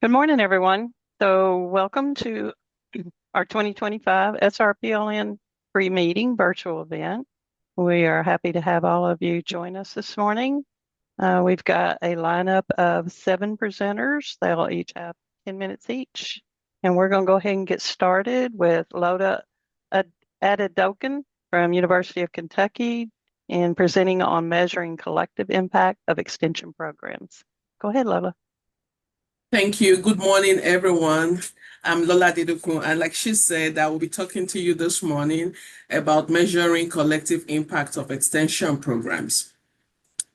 Good morning, everyone. So welcome to our 2025 SR-PLN pre-meeting virtual event. We are happy to have all of you join us this morning. We've got a lineup of 7 presenters. They'll each have 10 minutes each. And we're going to go ahead and get started with Loda Adedokan from University of Kentucky and presenting on measuring collective impact of extension programs. Go ahead, Lola. Thank you. Good morning, everyone. I'm Lola Dedokun, and like she said, I will be talking to you this morning about measuring collective impact of extension programs.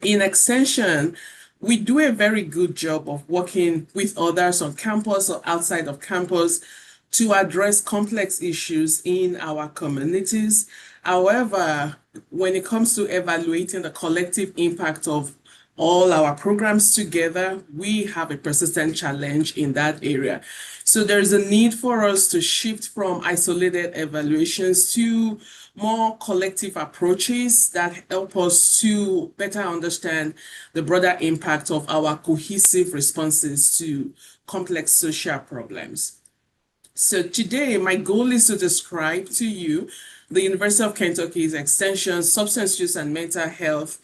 In extension, we do a very good job of working with others on campus or outside of campus to address complex issues in our communities. However, when it comes to evaluating the collective impact of all our programs together, we have a persistent challenge in that area. So there's a need for us to shift from isolated evaluations to more collective approaches that help us to better understand the broader impact of our cohesive responses to complex social problems. So today, my goal is to describe to you the University of Kentucky's Extension Substance Use and Mental Health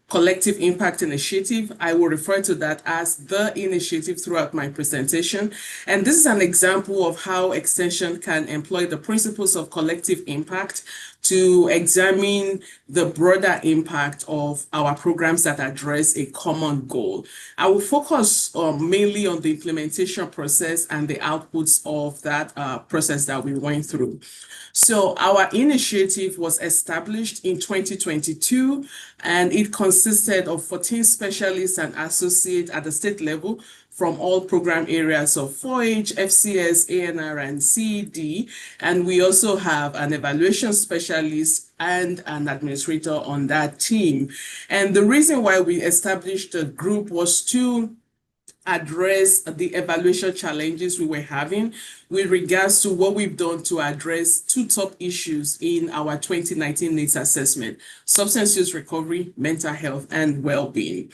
Collective Impact Initiative. I will refer to that as the initiative throughout my presentation. And this is an example of how Extension can employ the principles of collective impact to examine the broader impact of our programs that address a common goal. I will focus mainly on the implementation process and the outputs of that process that we went through. So our initiative was established in 2022, and it consisted of 14 specialists and associates at the state level from all program areas of 4-H, FCS, ANR, and CED. And we also have an evaluation specialist and an administrator on that team. And the reason why we established the group was to address the evaluation challenges we were having with regards to what we've done to address two top issues in our 2019 needs assessment: substance use recovery, mental health, and well-being.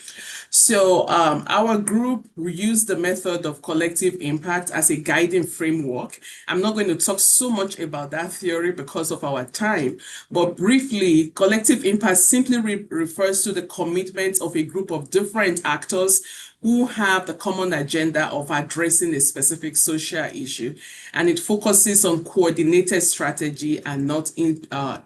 So our group used the method of collective impact as a guiding framework. I'm not going to talk so much about that theory because of our time, but briefly, collective impact simply refers to the commitment of a group of different actors who have the common agenda of addressing a specific social issue, and it focuses on coordinated strategy and not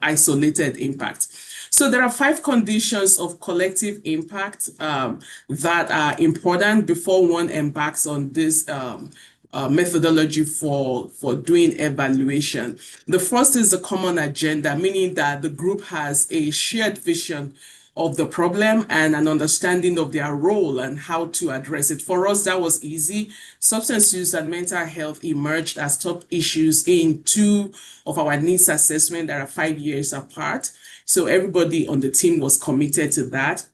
isolated impact. So there are 5 conditions of collective impact that are important before one embarks on this methodology for doing evaluation. The first is the common agenda, meaning that the group has a shared vision of the problem and an understanding of their role and how to address it. For us, that was easy. Substance use and mental health emerged as top issues in 2 of our needs assessment that are 5 years apart. So everybody on the team was committed to that.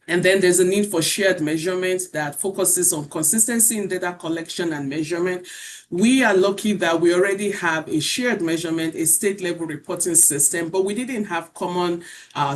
And then there's a need for shared measurement that focuses on consistency in data collection and measurement. We are lucky that we already have a shared measurement, a state level reporting system, but we didn't have common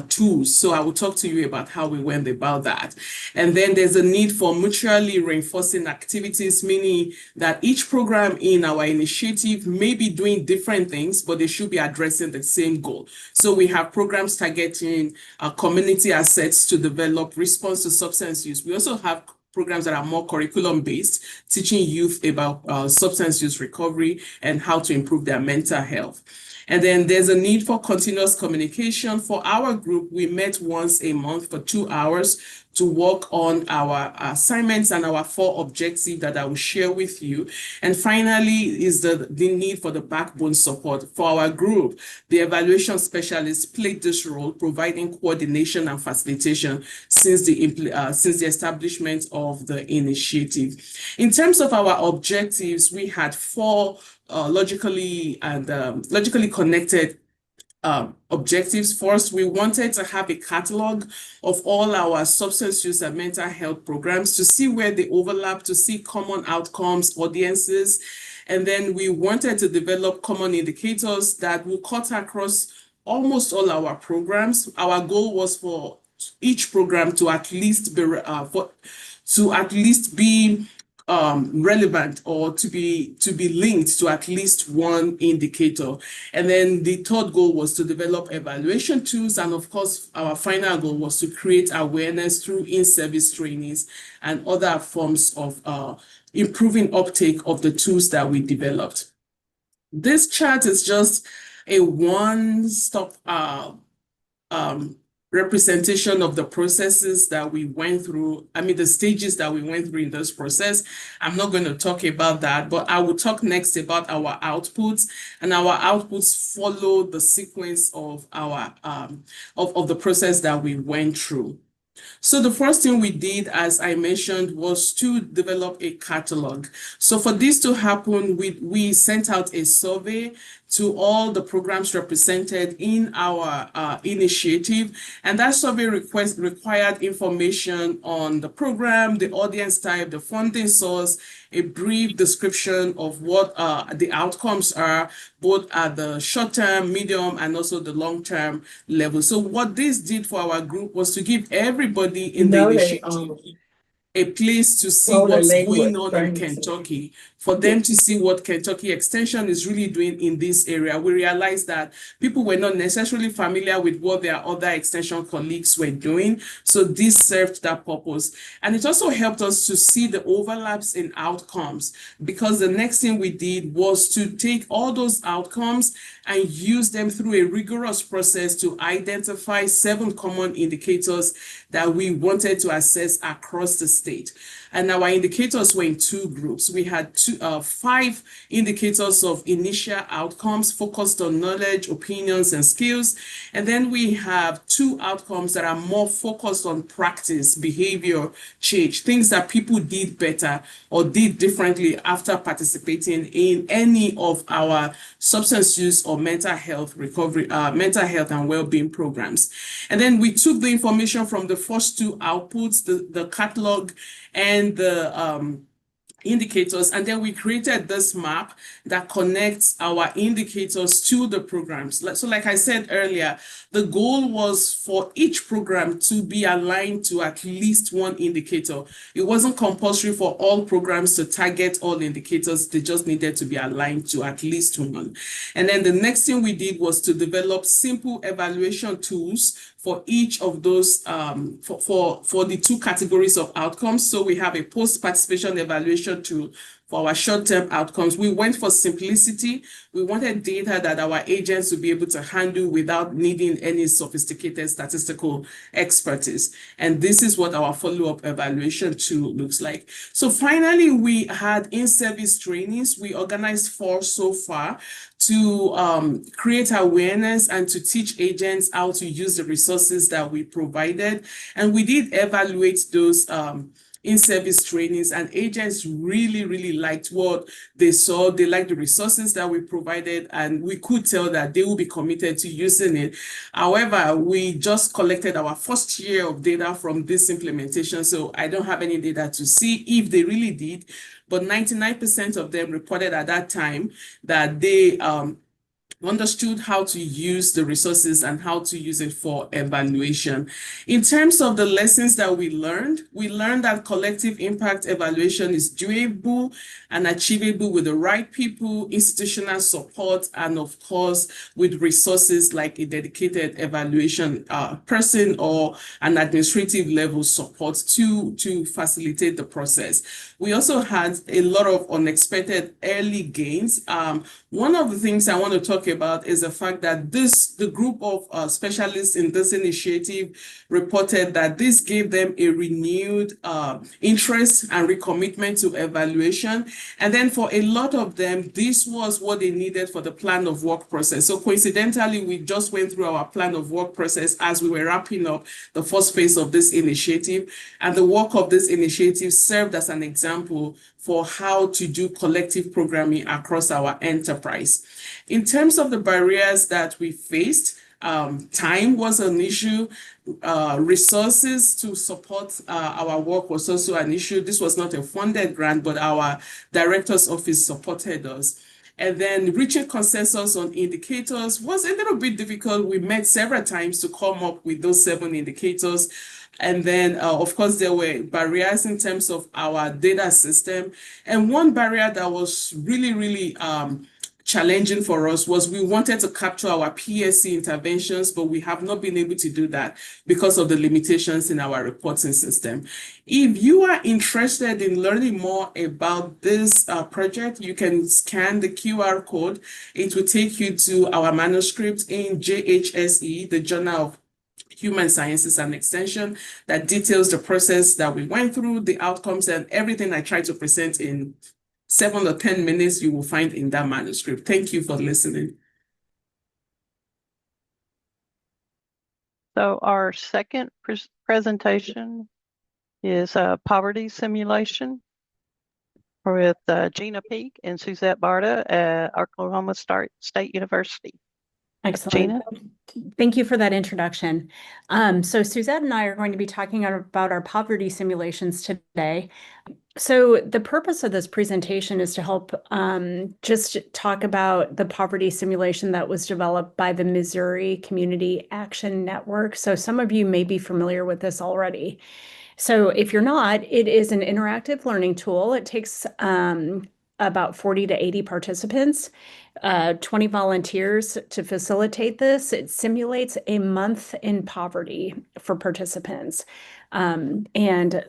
tools. So I will talk to you about how we went about that. And then there's a need for mutually reinforcing activities, meaning that each program in our initiative may be doing different things, but they should be addressing the same goal. So we have programs targeting community assets to develop response to substance use. We also have programs that are more curriculum-based, teaching youth about substance use recovery and how to improve their mental health. And then there's a need for continuous communication. For our group, we met once a month for 2 hours to work on our assignments and our 4 objectives that I will share with you. And finally is the need for the backbone support. For our group, the evaluation specialists played this role, providing coordination and facilitation since the establishment of the initiative. In terms of our objectives, we had 4 logically connected objectives. First, we wanted to have a catalog of all our substance use and mental health programs to see where they overlap, to see common outcomes, audiences. And then we wanted to develop common indicators that will cut across almost all our programs. Our goal was for each program to at least be relevant or to be linked to at least one indicator. And then the third goal was to develop evaluation tools. And of course, our final goal was to create awareness through in-service trainings and other forms of improving uptake of the tools that we developed. This chart is just a one-stop representation of the processes that we went through. I mean, the stages that we went through in this process. I'm not going to talk about that, but I will talk next about our outputs, and our outputs follow the sequence of our of the process that we went through. So the first thing we did, as I mentioned, was to develop a catalog. So for this to happen, we sent out a survey to all the programs represented in our initiative. And that survey required information on the program, the audience type, the funding source, a brief description of what the outcomes are, both at the short-term, medium, and also the long-term level. So what this did for our group was to give everybody in the initiative a place to see what's going on in Kentucky, for them to see what Kentucky Extension is really doing in this area. We realized that people were not necessarily familiar with what their other extension colleagues were doing. So this served that purpose. And it also helped us to see the overlaps in outcomes, because the next thing we did was to take all those outcomes and use them through a rigorous process to identify 7 common indicators that we wanted to assess across the state. And our indicators were in 2 groups. We had 5 indicators of initial outcomes focused on knowledge, opinions, and skills. And then we have 2 outcomes that are more focused on practice, behavior change, things that people did better or did differently after participating in any of our substance use or mental health recovery, mental health and well-being programs. And then we took the information from the first 2 outputs, the catalog and the indicators, and then we created this map that connects our indicators to the programs. So like I said earlier, the goal was for each program to be aligned to at least one indicator. It wasn't compulsory for all programs to target all indicators. They just needed to be aligned to at least one. And then the next thing we did was to develop simple evaluation tools for each of those, for the 2 categories of outcomes. So we have a post-participation evaluation tool for our short-term outcomes. We went for simplicity. We wanted data that our agents would be able to handle without needing any sophisticated statistical expertise. And this is what our follow-up evaluation tool looks like. So finally, we had in-service trainings. We organized 4 so far to create awareness and to teach agents how to use the resources that we provided. And we did evaluate those in-service trainings, and agents really liked what they saw. They liked the resources that we provided, and we could tell that they will be committed to using it. However, we just collected our first year of data from this implementation, so I don't have any data to see if they really did, but 99% of them reported at that time that they understood how to use the resources and how to use it for evaluation. In terms of the lessons that we learned that collective impact evaluation is doable and achievable with the right people, institutional support, and of course, with resources like a dedicated evaluation person or an administrative level support to facilitate the process. We also had a lot of unexpected early gains. One of the things I want to talk about is the fact that the group of specialists in this initiative reported that this gave them a renewed interest and recommitment to evaluation. And then for a lot of them, this was what they needed for the plan of work process. So coincidentally, we just went through our plan of work process as we were wrapping up the first phase of this initiative. And the work of this initiative served as an example for how to do collective programming across our enterprise. In terms of the barriers that we faced, time was an issue. Resources to support our work was also an issue. This was not a funded grant, but our director's office supported us. And then reaching consensus on indicators was a little bit difficult. We met several times to come up with those 7 indicators. And then, of course, there were barriers in terms of our data system. And one barrier that was really, really challenging for us was we wanted to capture our PSC interventions, but we have not been able to do that because of the limitations in our reporting system. If you are interested in learning more about this project, you can scan the QR code. It will take you to our manuscript in JHSE, the Journal of Human Sciences and Extension, that details the process that we went through, the outcomes, and everything I tried to present in 7 or 10 minutes, you will find in that manuscript. Thank you for listening. So our second presentation is a poverty simulation with Gina Peak and Suzette Barta at Oklahoma State University. Excellent. Gina? Thank you for that introduction. So Suzette and I are going to be talking about our poverty simulations today. So the purpose of this presentation is to help just talk about the poverty simulation that was developed by the Missouri Community Action Network. So some of you may be familiar with this already. So if you're not, it is an interactive learning tool. It takes about 40 to 80 participants, 20 volunteers to facilitate this. It simulates a month in poverty for participants. And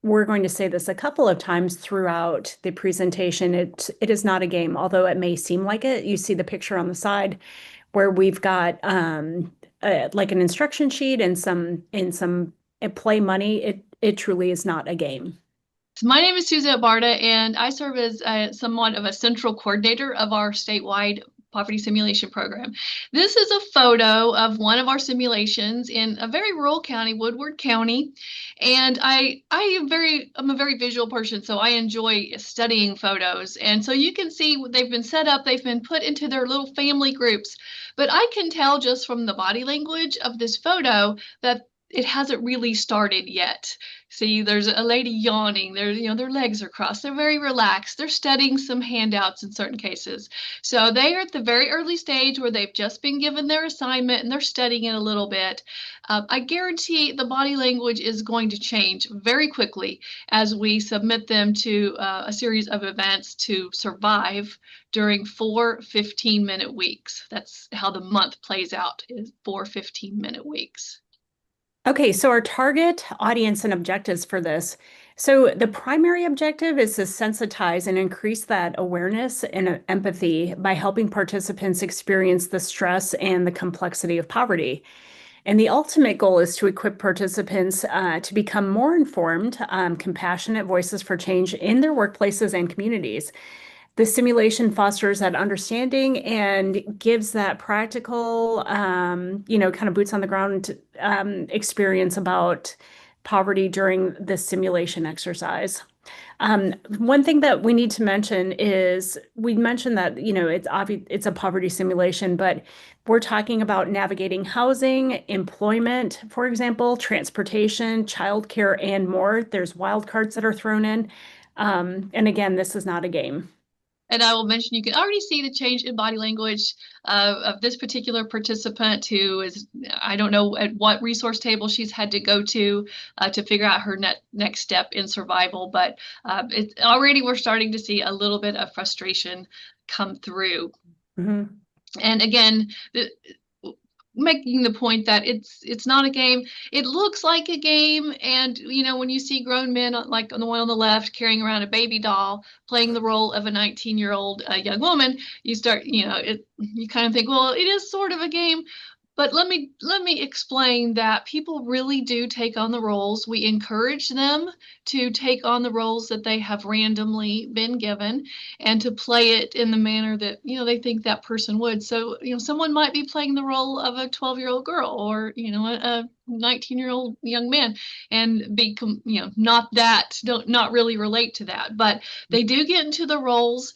we're going to say this a couple of times throughout the presentation. It is not a game, although it may seem like it. You see the picture on the side where we've got like an instruction sheet and some play money. It truly is not a game. So my name is Suzette Barta, and I serve as somewhat of a central coordinator of our statewide poverty simulation program. This is a photo of one of our simulations in a very rural county, Woodward County. And I'm a very visual person, so I enjoy studying photos. And so you can see they've been set up, they've been put into their little family groups. But I can tell just from the body language of this photo that it hasn't really started yet. See, there's a lady yawning. Their legs are crossed. They're very relaxed. They're studying some handouts in certain cases. So they are at the very early stage where they've just been given their assignment and they're studying it a little bit. I guarantee the body language is going to change very quickly as we submit them to a series of events to survive during 4 15-minute weeks. That's how the month plays out, is 4 15-minute weeks. Okay, so our target audience and objectives for this. So the primary objective is to sensitize and increase that awareness and empathy by helping participants experience the stress and the complexity of poverty. And the ultimate goal is to equip participants to become more informed, compassionate voices for change in their workplaces and communities. The simulation fosters that understanding and gives that practical, kind of boots on the ground experience about poverty during the simulation exercise. One thing that we need to mention is we mentioned that, it's a poverty simulation, but we're talking about navigating housing, employment, for example, transportation, childcare, and more. There's wildcards that are thrown in. And again, this is not a game. And I will mention, you can already see the change in body language of this particular participant who is, I don't know at what resource table she's had to go to figure out her next step in survival. But already we're starting to see a little bit of frustration come through. Mm-hmm. And again, making the point that it's not a game. It looks like a game, and when you see grown men like the one on the left carrying around a baby doll playing the role of a 19-year-old young woman, you kind of think, well, it is sort of a game. But let me explain that people really do take on the roles. We encourage them to take on the roles that they have randomly been given and to play it in the manner that, they think that person would. So, someone might be playing the role of a 12-year-old girl or, a 19-year-old young man and be, not really relate to that. But they do get into the roles.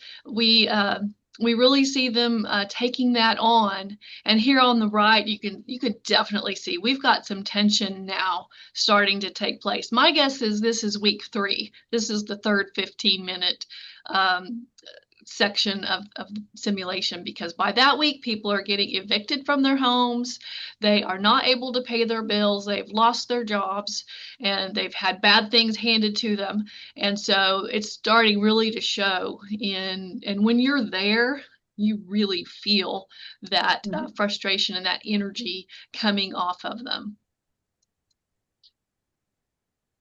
We really see them taking that on. And here on the right, you can definitely see we've got some tension now starting to take place. My guess is this is week 3. This is the third 15-minute section of simulation, because by that week, people are getting evicted from their homes. They are not able to pay their bills. They've lost their jobs and they've had bad things handed to them. And so it's starting really to show and when you're there, you really feel that frustration and that energy coming off of them.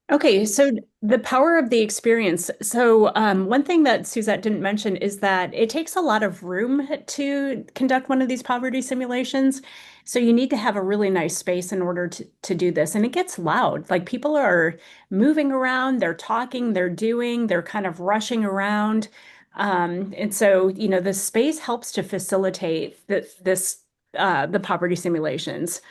Okay, so the power of the experience. So one thing that Suzette didn't mention is that it takes a lot of room to conduct one of these poverty simulations. So you need to have a really nice space in order to do this. And it gets loud. Like people are moving around, they're talking, they're doing, they're kind of rushing around. And so, the space helps to facilitate the poverty simulations.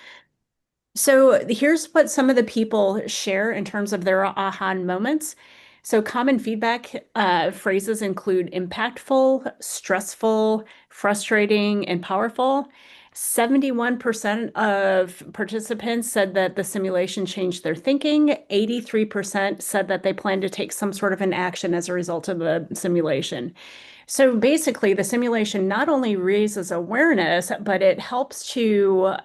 So here's what some of the people share in terms of their aha moments. So common feedback phrases include impactful, stressful, frustrating, and powerful. 71% of participants said that the simulation changed their thinking. 83% said that they plan to take some sort of an action as a result of the simulation. So basically, the simulation not only raises awareness, but it helps to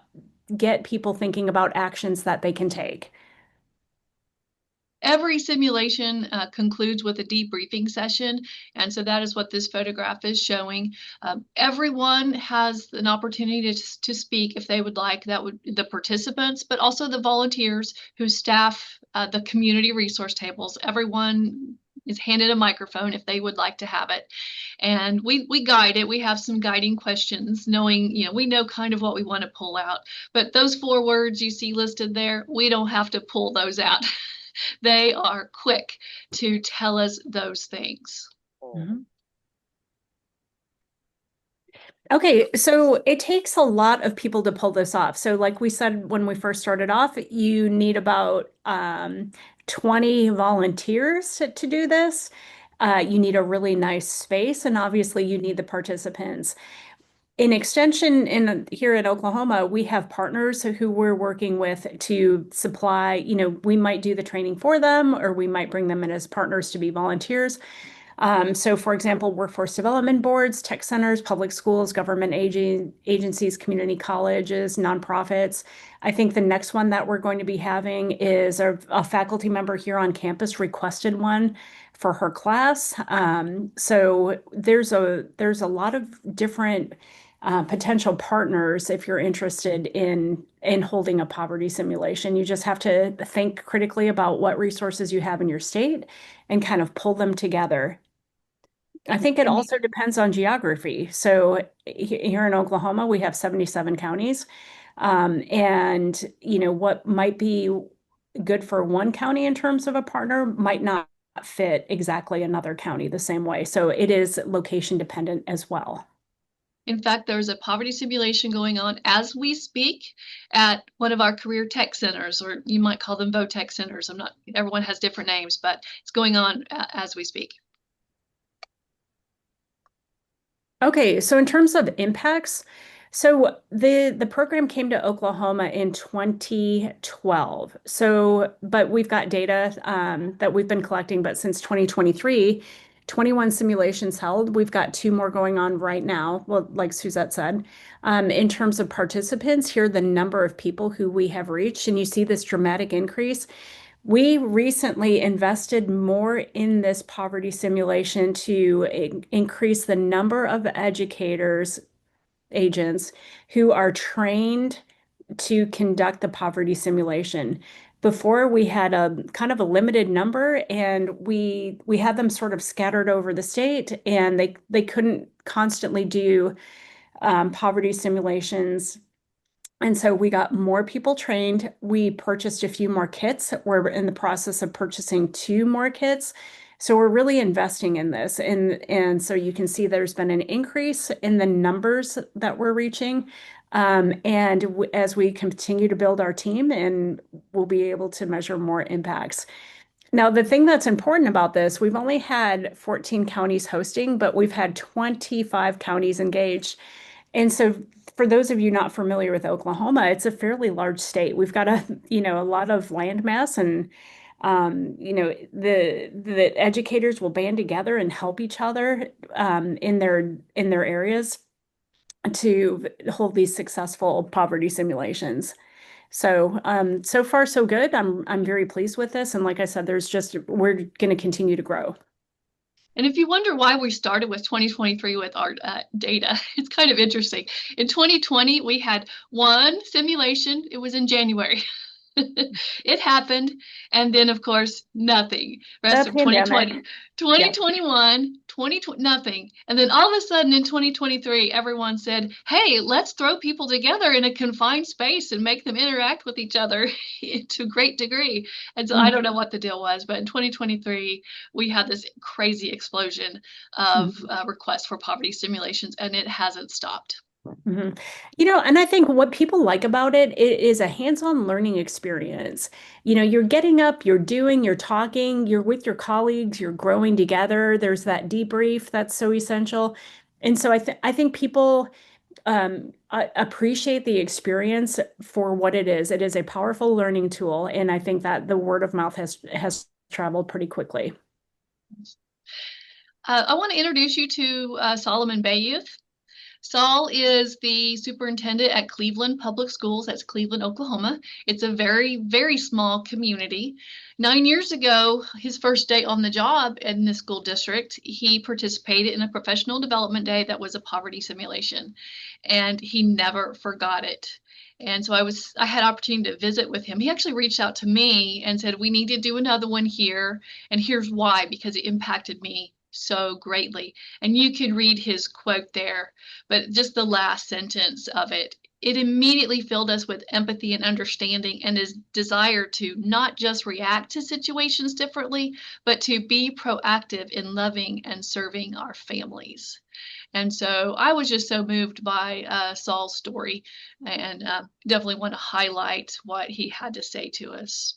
get people thinking about actions that they can take. Every simulation concludes with a debriefing session, and so that is what this photograph is showing. Everyone has an opportunity to speak if they would like. That would the participants, but also the volunteers who staff the community resource tables. Everyone is handed a microphone if they would like to have it. And we guide it. We have some guiding questions, knowing, we know kind of what we want to pull out. But those 4 words you see listed there, we don't have to pull those out. They are quick to tell us those things. Mm-hmm. Okay, so it takes a lot of people to pull this off. So like we said when we first started off, you need about 20 volunteers to do this. You need a really nice space, and obviously you need the participants. In extension here in Oklahoma, we have partners who we're working with to supply, we might do the training for them, or we might bring them in as partners to be volunteers. So for example, workforce development boards, tech centers, public schools, government agencies, community colleges, nonprofits. I think the next one that we're going to be having is a faculty member here on campus requested one for her class. So there's a lot of different potential partners if you're interested in holding a poverty simulation. You just have to think critically about what resources you have in your state and kind of pull them together. I think it also depends on geography. So here in Oklahoma, we have 77 counties. And what might be good for one county in terms of a partner might not fit exactly another county the same way. So it is location dependent as well. In fact, there's a poverty simulation going on as we speak at one of our career tech centers, or you might call them VOTech centers. Everyone has different names, but it's going on as we speak. Okay, so in terms of impacts, so the program came to Oklahoma in 2012. So, but we've got data that we've been collecting, but since 2023, 21 simulations held. We've got 2 more going on right now. Well, like Suzette said, in terms of participants, here are the number of people who we have reached, and you see this dramatic increase. We recently invested more in this poverty simulation to increase the number of educators, agents who are trained to conduct the poverty simulation. Before we had a kind of a limited number, and we had them sort of scattered over the state, and they couldn't constantly do poverty simulations. And so we got more people trained. We purchased a few more kits. We're in the process of purchasing 2 more kits. So we're really investing in this. And so you can see there's been an increase in the numbers that we're reaching. And as we continue to build our team, and we'll be able to measure more impacts. Now, the thing that's important about this, we've only had 14 counties hosting, but we've had 25 counties engaged. And so for those of you not familiar with Oklahoma, it's a fairly large state. We've got a lot of land mass, and The educators will band together and help each other in their areas to hold these successful poverty simulations. So so far so good. I'm very pleased with this. And like I said, we're going to continue to grow. And if you wonder why we started with 2023 with our data, it's kind of interesting. In 2020, we had one simulation. It was in January. It happened. And then, of course, nothing. Rest The of 2020, pandemic. Yeah. 2021, 2020, nothing. And then all of a sudden in 2023, everyone said, hey, let's throw people together in a confined space and make them interact with each other to a great degree. And so I don't know what the deal was, but in 2023, we had this crazy explosion of requests for poverty simulations, and it hasn't stopped. Mm-hmm. And I think what people like about it is a hands-on learning experience. You're getting up, you're doing, you're talking, you're with your colleagues, you're growing together. There's that debrief that's so essential. And so I think people appreciate the experience for what it is. It is a powerful learning tool, and I think that the word of mouth has traveled pretty quickly. I want to introduce you to Solomon Bayouth. Saul is the superintendent at Cleveland Public Schools. That's Cleveland, Oklahoma. It's a very, very small community. 9 years ago, his first day on the job in the school district, he participated in a professional development day that was a poverty simulation, and he never forgot it. And so I had opportunity to visit with him. He actually reached out to me and said, we need to do another one here. And here's why, because it impacted me so greatly. And you can read his quote there, but just the last sentence of it, it immediately filled us with empathy and understanding and his desire to not just react to situations differently, but to be proactive in loving and serving our families. And so I was just so moved by Saul's story, and definitely want to highlight what he had to say to us.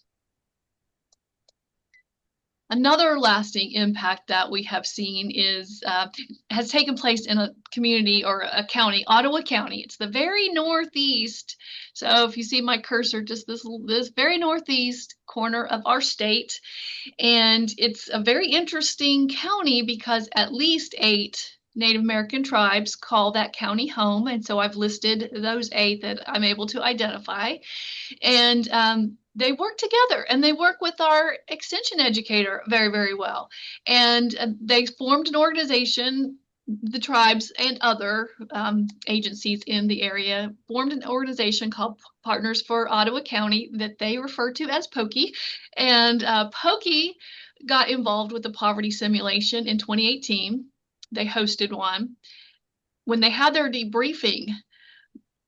Another lasting impact that we have seen has taken place in a community or a county, Ottawa County. It's the very northeast. So if you see my cursor, just this very northeast corner of our state. And it's a very interesting county because at least 8 Native American tribes call that county home. And so I've listed those 8 that I'm able to identify. And they work together and they work with our extension educator very, very well. And they formed an organization, the tribes and other agencies in the area formed an organization called Partners for Ottawa County that they refer to as POKI. And POKI got involved with the poverty simulation in 2018. They hosted one. When they had their debriefing,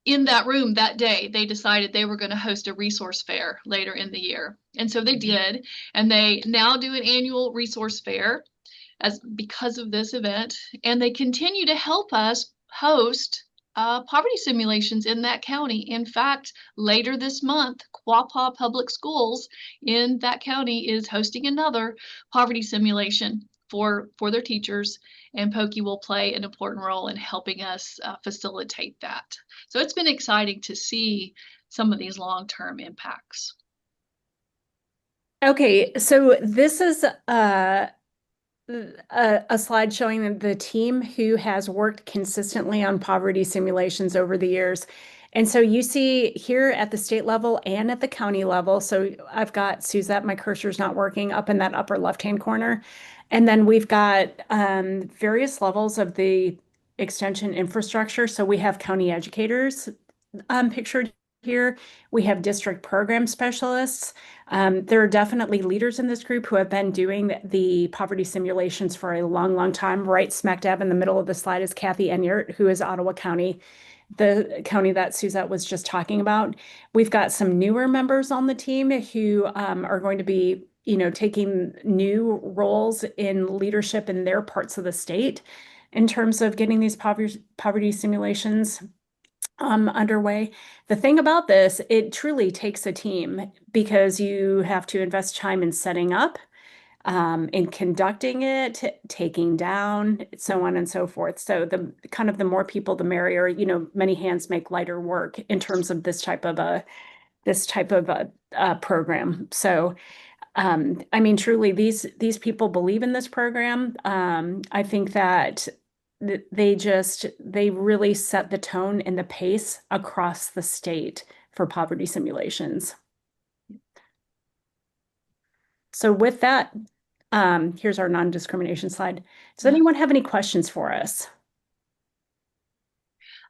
in that room that day, they decided they were going to host a resource fair later in the year. And so they did, and they now do an annual resource fair because of this event, and they continue to help us host poverty simulations in that county. In fact, later this month, Quapaw Public Schools in that county is hosting another poverty simulation for their teachers, and POKI will play an important role in helping us facilitate that. So it's been exciting to see some of these long-term impacts. Okay, so this is a slide showing the team who has worked consistently on poverty simulations over the years. And so you see here at the state level and at the county level. So I've got Suzette, my cursor's not working, up in that upper left-hand corner. And then we've got various levels of the extension infrastructure. So we have county educators pictured here. We have district program specialists. There are definitely leaders in this group who have been doing the poverty simulations for a long, long time. Right smack dab in the middle of the slide is Kathy Enyart, who is Ottawa County, the county that Suzette was just talking about. We've got some newer members on the team who are going to be taking new roles in leadership in their parts of the state in terms of getting these poverty simulations underway. The thing about this, it truly takes a team because you have to invest time in setting up, in conducting it, taking down, so on and so forth. So the more people, the merrier. Many hands make lighter work in terms of this type of a program. So I mean, truly, these people believe in this program. I think that they really set the tone and the pace across the state for poverty simulations. So with that, here's our non-discrimination slide. Does anyone have any questions for us?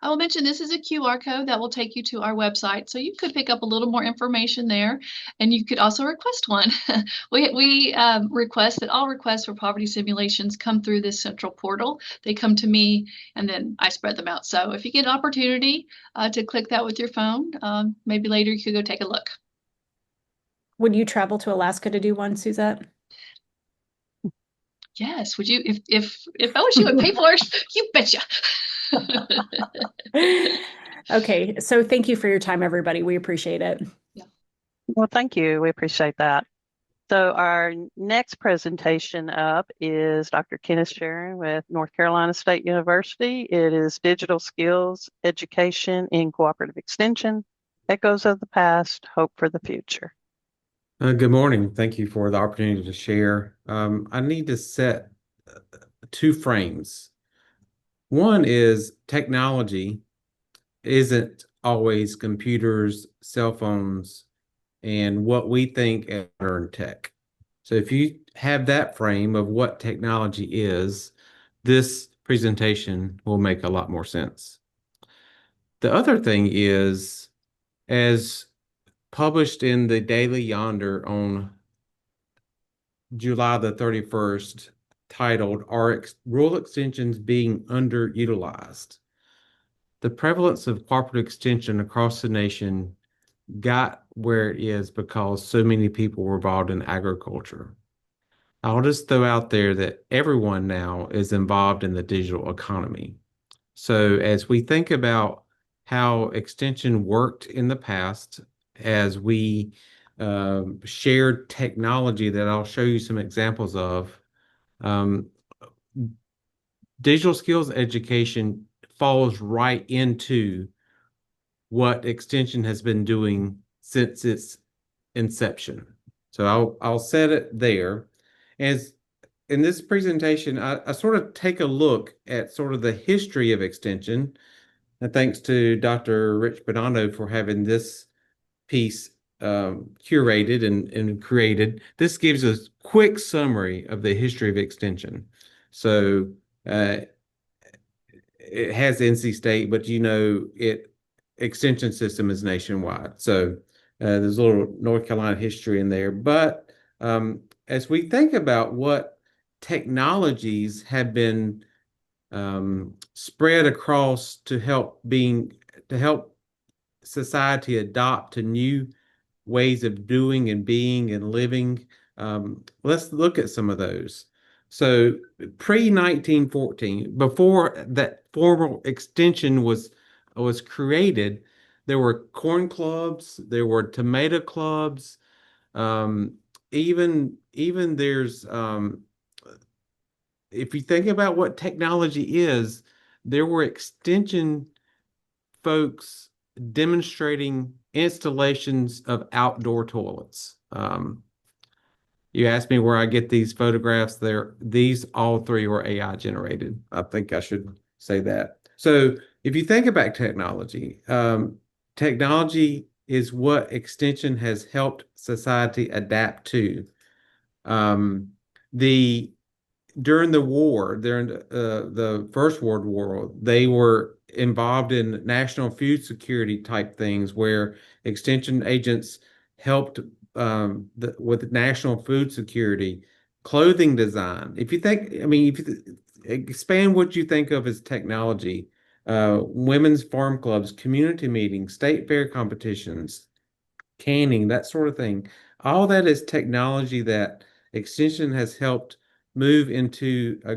I will mention this is a QR code that will take you to our website, so you could pick up a little more information there, and you could also request one. we request that all requests for poverty simulations come through this central portal. They come to me, and then I spread them out. So if you get an opportunity to click that with your phone, maybe later you could go take a look. Would you travel to Alaska to do one, Suzette? Yes, would you? If OSU would pay for it, you betcha. Okay, so thank you for your time, everybody. We appreciate it. Well, thank you. We appreciate that. So our next presentation up is Dr. Kenneth Sharon with North Carolina State University. It is Digital Skills Education in Cooperative Extension, Echoes of the Past, Hope for the Future. Good morning. Thank you for the opportunity to share. I need to set two frames. One is technology isn't always computers, cell phones, and what we think as modern tech. So if you have that frame of what technology is, this presentation will make a lot more sense. The other thing is, as published in the Daily Yonder on July the 31st, titled, Are Rural Extensions Being Underutilized? The prevalence of cooperative extension across the nation got where it is because so many people were involved in agriculture. I'll just throw out there that everyone now is involved in the digital economy. So as we think about how extension worked in the past, as we shared technology that I'll show you some examples of, digital skills education falls right into what extension has been doing since its inception. So I'll set it there. As in this presentation, I sort of take a look at sort of the history of extension. And thanks to Dr. Rich Bernardo for having this piece curated and created. This gives a quick summary of the history of extension. So it has NC State, but extension system is nationwide. So there's a little North Carolina history in there. But as we think about what technologies have been spread across to help society adopt to new ways of doing and being and living, let's look at some of those. So pre-1914, before that formal extension was created, there were corn clubs, there were tomato clubs, even there's if you think about what technology is, there were extension folks demonstrating installations of outdoor toilets. You asked me where I get these photographs. These all three were AI generated. I think I should say that. So if you think about technology, technology is what extension has helped society adapt to. During the First World War, they were involved in national food security type things where extension agents helped with national food security, clothing design. If you expand what you think of as technology, women's farm clubs, community meetings, state fair competitions, canning, that sort of thing. All that is technology that extension has helped move into a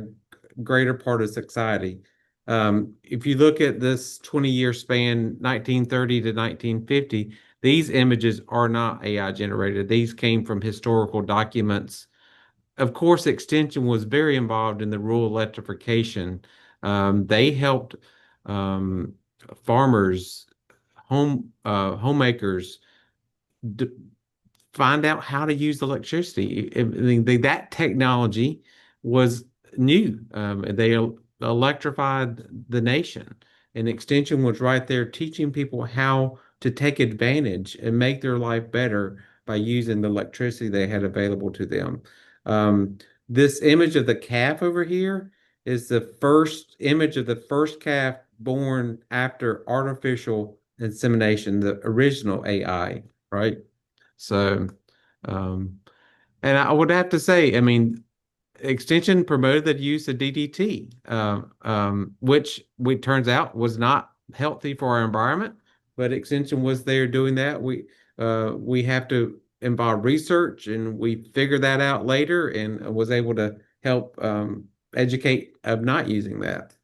greater part of society. If you look at this 20-year span, 1930 to 1950, these images are not AI generated. These came from historical documents. Of course, extension was very involved in the rural electrification. They helped farmers, homemakers find out how to use electricity. I mean, that technology was new. They electrified the nation, and Extension was right there teaching people how to take advantage and make their life better by using the electricity they had available to them. This image of the calf over here is the first image of the first calf born after artificial insemination, the original AI, right? So, um, and I would have to say, I mean, Extension promoted the use of DDT, which we turns out was not healthy for our environment, but Extension was there doing that. We have to involve research, and we figured that out later, and was able to help educate of not using that.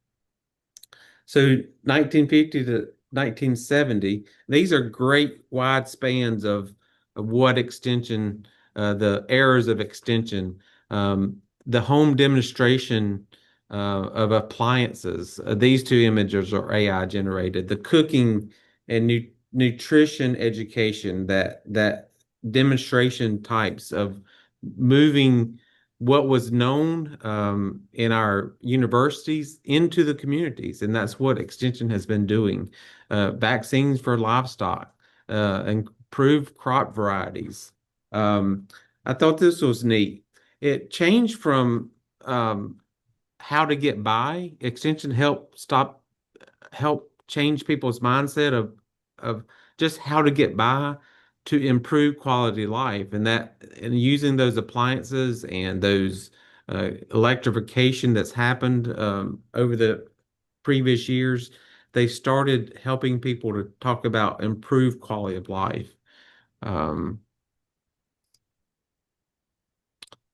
So 1950 to 1970, these are great wide spans of what Extension, the eras of Extension. The home demonstration of appliances. These two images are AI generated. The cooking and nutrition education, that demonstration types of moving what was known in our universities into the communities, and that's what Extension has been doing. Vaccines for livestock, improved crop varieties. I thought this was neat. It changed from how to get by. Extension help change people's mindset of just how to get by to improve quality of life, and using those appliances and those electrification that's happened over the previous years. They started helping people to talk about improved quality of life.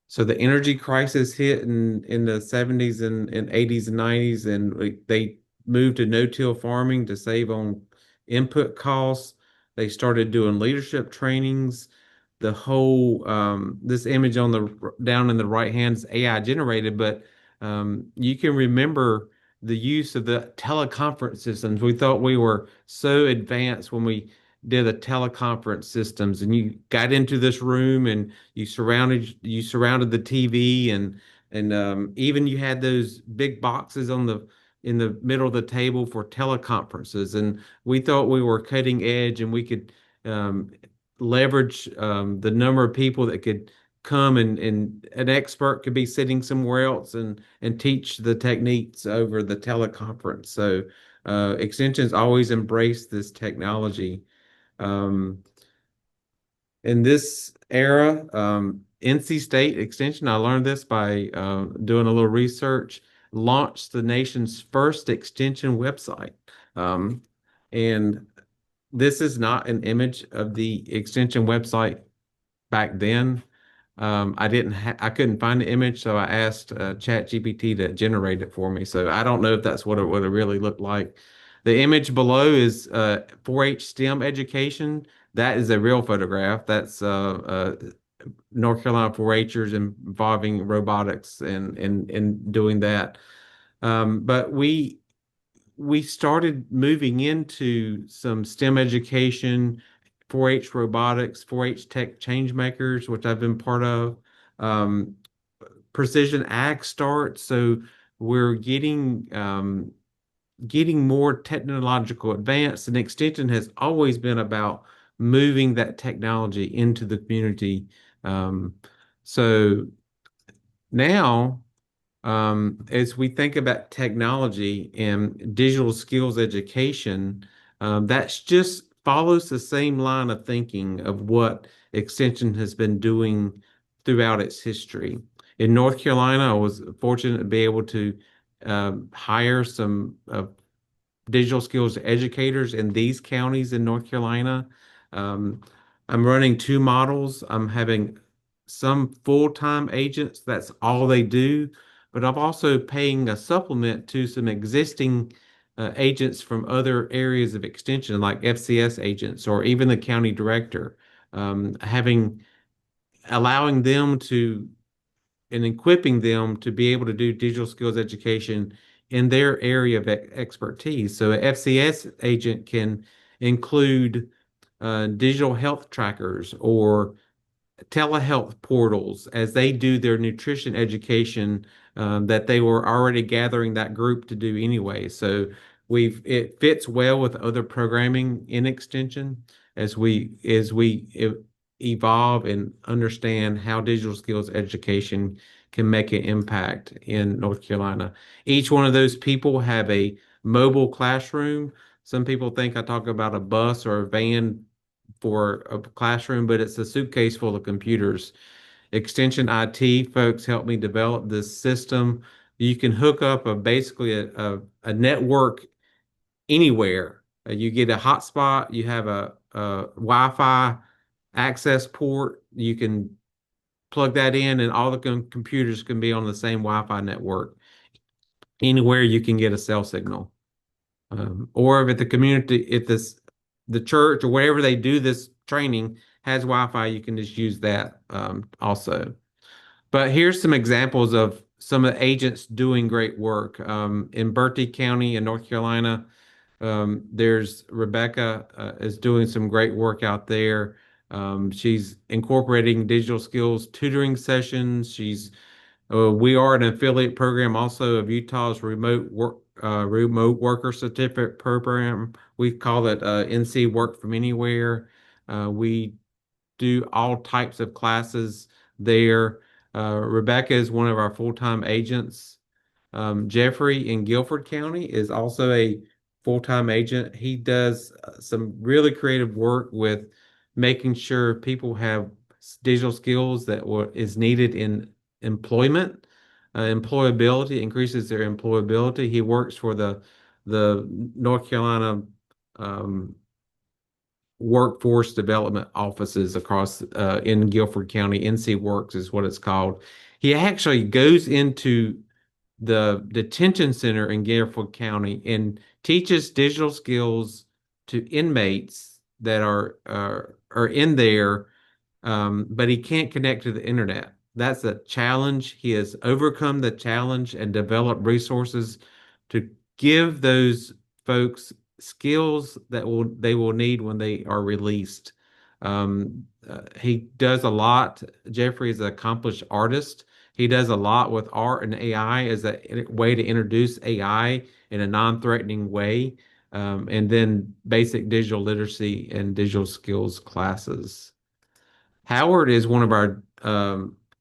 So the energy crisis hit in the 70s and 80s and 90s, and they moved to no-till farming to save on input costs. They started doing leadership trainings. The whole this image on the down in the right hand is AI generated, but you can remember the use of the teleconference systems. We thought we were so advanced when we did the teleconference systems, and you got into this room and you surrounded the TV, and even you had those big boxes in the middle of the table for teleconferences, and we thought we were cutting edge, and we could leverage the number of people that could come, and an expert could be sitting somewhere else and teach the techniques over the teleconference. So Extension's always embraced this technology. In this era, NC State Extension, I learned this by doing a little research, launched the nation's first extension website. And this is not an image of the extension website back then. I couldn't find the image, so I asked ChatGPT to generate it for me. So I don't know if that's what it would have really looked like. The image below is 4-H STEM education. That is a real photograph. That's North Carolina 4-Hers involving robotics and doing that. But we started moving into some STEM education, 4-H robotics, 4-H tech change makers, which I've been part of. Precision ag starts. So we're getting more technological advance, and Extension has always been about moving that technology into the community. So now, as we think about technology and digital skills education, that's just follows the same line of thinking of what Extension has been doing throughout its history. In North Carolina, I was fortunate to be able to hire some digital skills educators in these counties in North Carolina. I'm running two models. I'm having some full-time agents, that's all they do, but I'm also paying a supplement to some existing agents from other areas of extension, like FCS agents or even the county director, allowing them to and equipping them to be able to do digital skills education in their area of expertise. So an FCS agent can include digital health trackers or telehealth portals as they do their nutrition education, that they were already gathering that group to do anyway. So it fits well with other programming in extension as we evolve and understand how digital skills education can make an impact in North Carolina. Each one of those people have a mobile classroom. Some people think I talk about a bus or a van for a classroom, but it's a suitcase full of computers. Extension IT folks helped me develop this system. You can hook up basically a network anywhere. You get a hotspot, you have a Wi-Fi access port, you can plug that in, and all the computers can be on the same Wi-Fi network. Anywhere you can get a cell signal. Or if the church or wherever they do this training has Wi-Fi, you can just use that also. But here's some examples of some of the agents doing great work. In Bertie County in North Carolina, there's Rebecca is doing some great work out there. She's incorporating digital skills tutoring sessions. We are an affiliate program also of Utah's remote worker certificate program. We call it NC Work from Anywhere. We do all types of classes there. Rebecca is one of our full-time agents. Jeffrey in Guilford County is also a full-time agent. He does some really creative work with making sure people have digital skills that is needed in employment. Employability increases their employability. He works for the North Carolina workforce development offices across in Guilford County. NC Works is what it's called. He actually goes into the detention center in Guilford County and teaches digital skills to inmates that are in there, but he can't connect to the internet. That's a challenge. He has overcome the challenge and developed resources to give those folks skills that they will need when they are released. He does a lot. Jeffrey is an accomplished artist. He does a lot with art and AI as a way to introduce AI in a non-threatening way, and then basic digital literacy and digital skills classes. Howard is one of our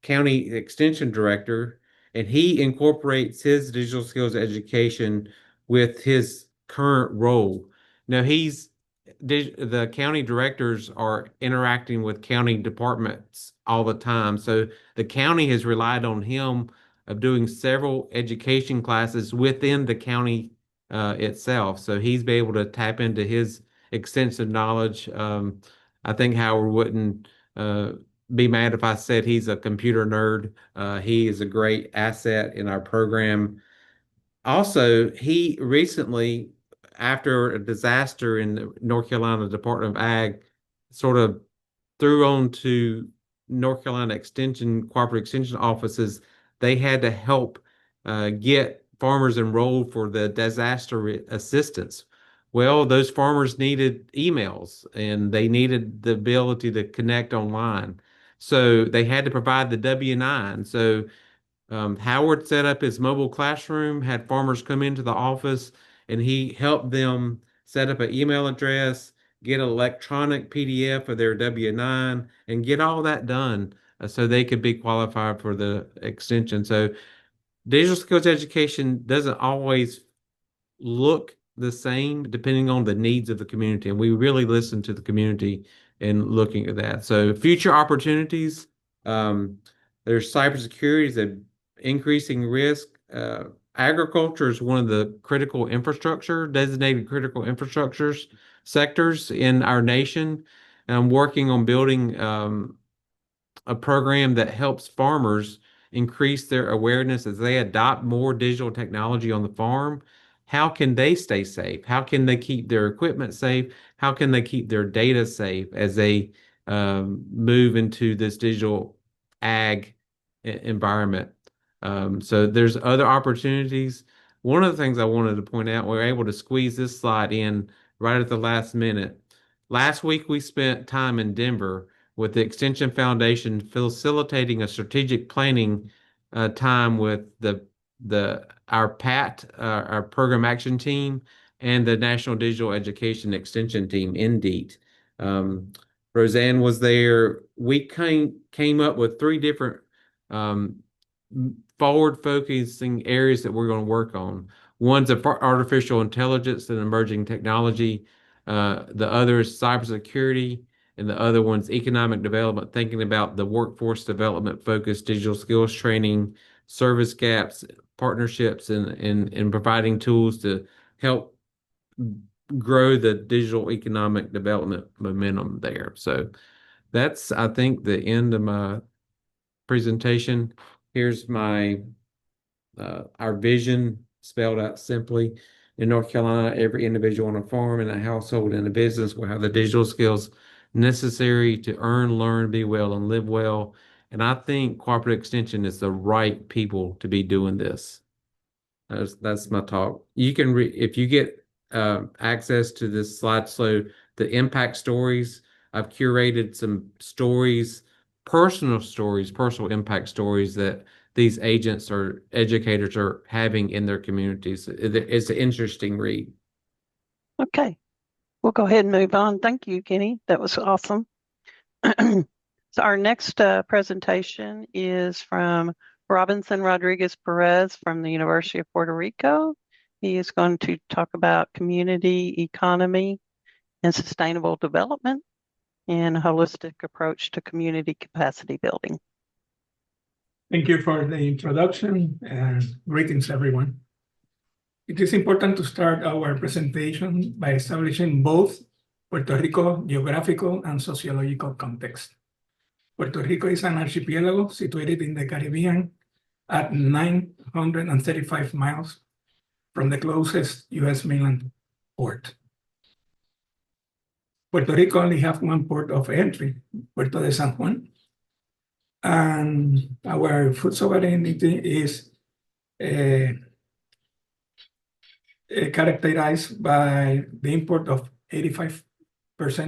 county extension director, and he incorporates his digital skills education with his current role. Now the county directors are interacting with county departments all the time, so the county has relied on him of doing several education classes within the county itself. So he's been able to tap into his extensive knowledge. I think Howard wouldn't uh, be mad if I said he's a computer nerd. He is a great asset in our program. Also, he recently, after a disaster in the North Carolina Department of Ag, sort of threw onto North Carolina cooperative extension offices. They had to help get farmers enrolled for the disaster assistance. Well, those farmers needed emails and they needed the ability to connect online. So they had to provide the W-9. So Howard set up his mobile classroom, had farmers come into the office, and he helped them set up an email address, get an electronic PDF of their W-9, and get all that done so they could be qualified for the extension. So digital skills education doesn't always look the same depending on the needs of the community. And we really listen to the community in looking at that. So future opportunities, there's cybersecurity is an increasing risk. Agriculture is one of the designated critical infrastructures sectors in our nation. And I'm working on building a program that helps farmers increase their awareness as they adopt more digital technology on the farm. How can they stay safe? How can they keep their equipment safe? How can they keep their data safe as they move into this digital ag environment? So there's other opportunities. One of the things I wanted to point out, we were able to squeeze this slide in right at the last minute. Last week we spent time in Denver with the Extension Foundation facilitating a strategic planning time with our PAT, our Program Action Team, and the National Digital Education Extension Team, NDEET. Roseanne was there. We came up with 3 different forward-focusing areas that we're going to work on. One's artificial intelligence and emerging technology. The other is cybersecurity, and the other one's economic development, thinking about the workforce development focused digital skills training, service gaps, partnerships, and providing tools to help grow the digital economic development momentum there. So that's, I think, the end of my presentation. Here's my our vision spelled out simply. In North Carolina, every individual on a farm, in a household, in a business will have the digital skills necessary to earn, learn, be well, and live well. And I think Cooperative Extension is the right people to be doing this. That's my talk. You can if you get access to this slide, so the impact stories, I've curated some stories, personal impact stories that these agents or educators are having in their communities. It's an interesting read. Okay, we'll go ahead and move on. Thank you, Kenny. That was awesome. So our next presentation is from Robinson Rodriguez Perez from the University of Puerto Rico. He is going to talk about community economy and sustainable development and a holistic approach to community capacity building. Thank you for the introduction and greetings, everyone. It is important to start our presentation by establishing both Puerto Rico geographical and sociological context. Puerto Rico is an archipelago situated in the Caribbean at 935 miles from the closest U.S. mainland port. Puerto Rico only has 1 port of entry, Puerto de San Juan, and our food sovereignty is characterized by the import of 85%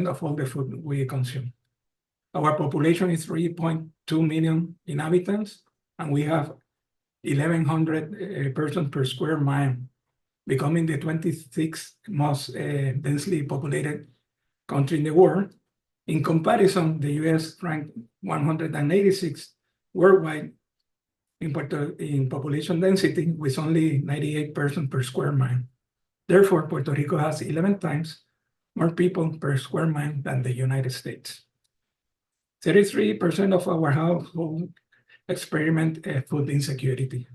of all the food we consume. Our population is 3.2 million inhabitants, and we have 1,100 persons per square mile, becoming the 26th most densely populated country in the world. In comparison, the U.S. ranked 186 worldwide in population density, with only 98 persons per square mile. Therefore, Puerto Rico has 11 times more people per square mile than the United States. 33% of our households experience food insecurity.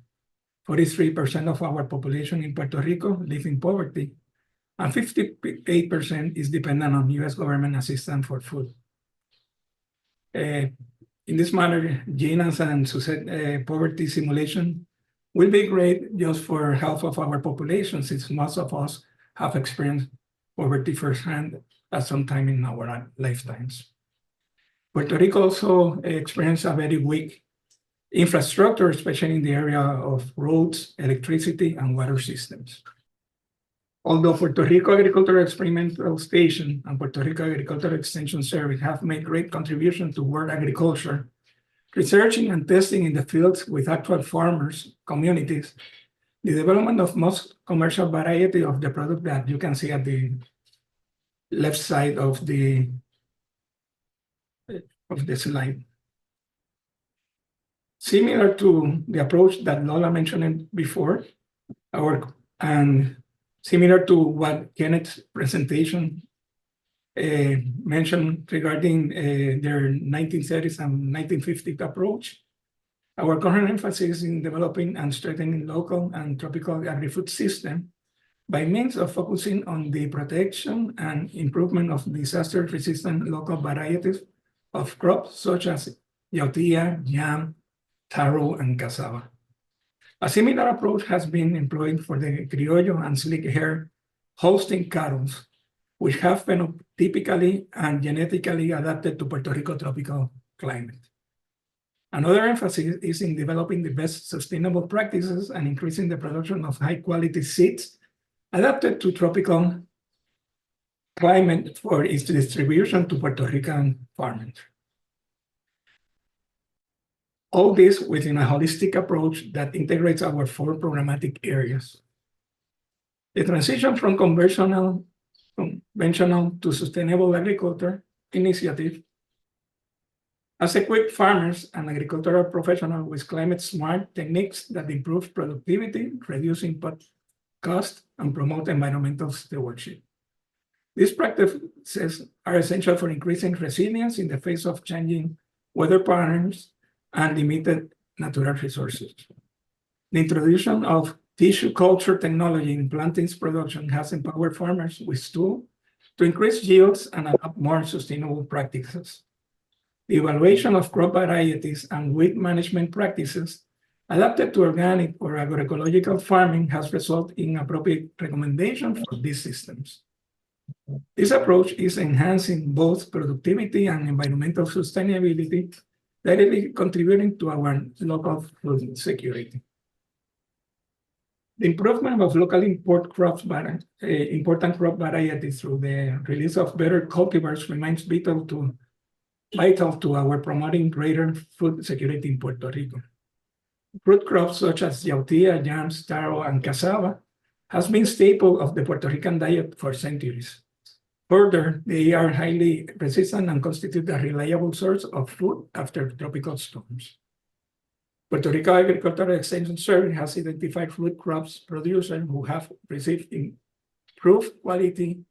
43% of our population in Puerto Rico live in poverty, and 58% is dependent on U.S. government assistance for food. In this manner, GINAS and poverty simulation will be great just for half of our population, since most of us have experienced poverty firsthand at some time in our lifetimes. Puerto Rico also experienced a very weak infrastructure, especially in the area of roads, electricity, and water systems. Although Puerto Rico Agricultural Experimental Station and Puerto Rico Agricultural Extension Service have made great contributions to world agriculture, researching and testing in the fields with actual farmers, communities, the development of most commercial variety of the product that you can see at the left side of the slide. Similar to the approach that Lola mentioned before, and similar to what Kenneth's presentation mentioned regarding their 1930s and 1950s approach, our current emphasis in developing and strengthening local and tropical agri-food system by means of focusing on the protection and improvement of disaster-resistant local varieties of crops such as yautía, yam, taro, and cassava. A similar approach has been employed for the criollo and sleek hair Holstein cattle, which have phenotypically and genetically adapted to Puerto Rico tropical climate. Another emphasis is in developing the best sustainable practices and increasing the production of high-quality seeds adapted to tropical climate for its distribution to Puerto Rican farmers. All this within a holistic approach that integrates our 4 programmatic areas. The transition from conventional to sustainable agriculture initiative has equipped farmers and agricultural professionals with climate-smart techniques that improve productivity, reduce input cost, and promote environmental stewardship. These practices are essential for increasing resilience in the face of changing weather patterns and limited natural resources. The introduction of tissue culture technology in plantains production has empowered farmers with tools to increase yields and adopt more sustainable practices. The evaluation of crop varieties and weed management practices adapted to organic or agroecological farming has resulted in appropriate recommendations for these systems. This approach is enhancing both productivity and environmental sustainability, directly contributing to our local food security. The improvement of local important crop varieties through the release of better cultivars remains vital to our promoting greater food security in Puerto Rico. Fruit crops such as yautía, yams, taro, and cassava has been staple of the Puerto Rican diet for centuries. Further, they are highly resistant and constitute a reliable source of food after tropical storms. Puerto Rico Agricultural Extension Service has identified fruit crops producers who have received improved quality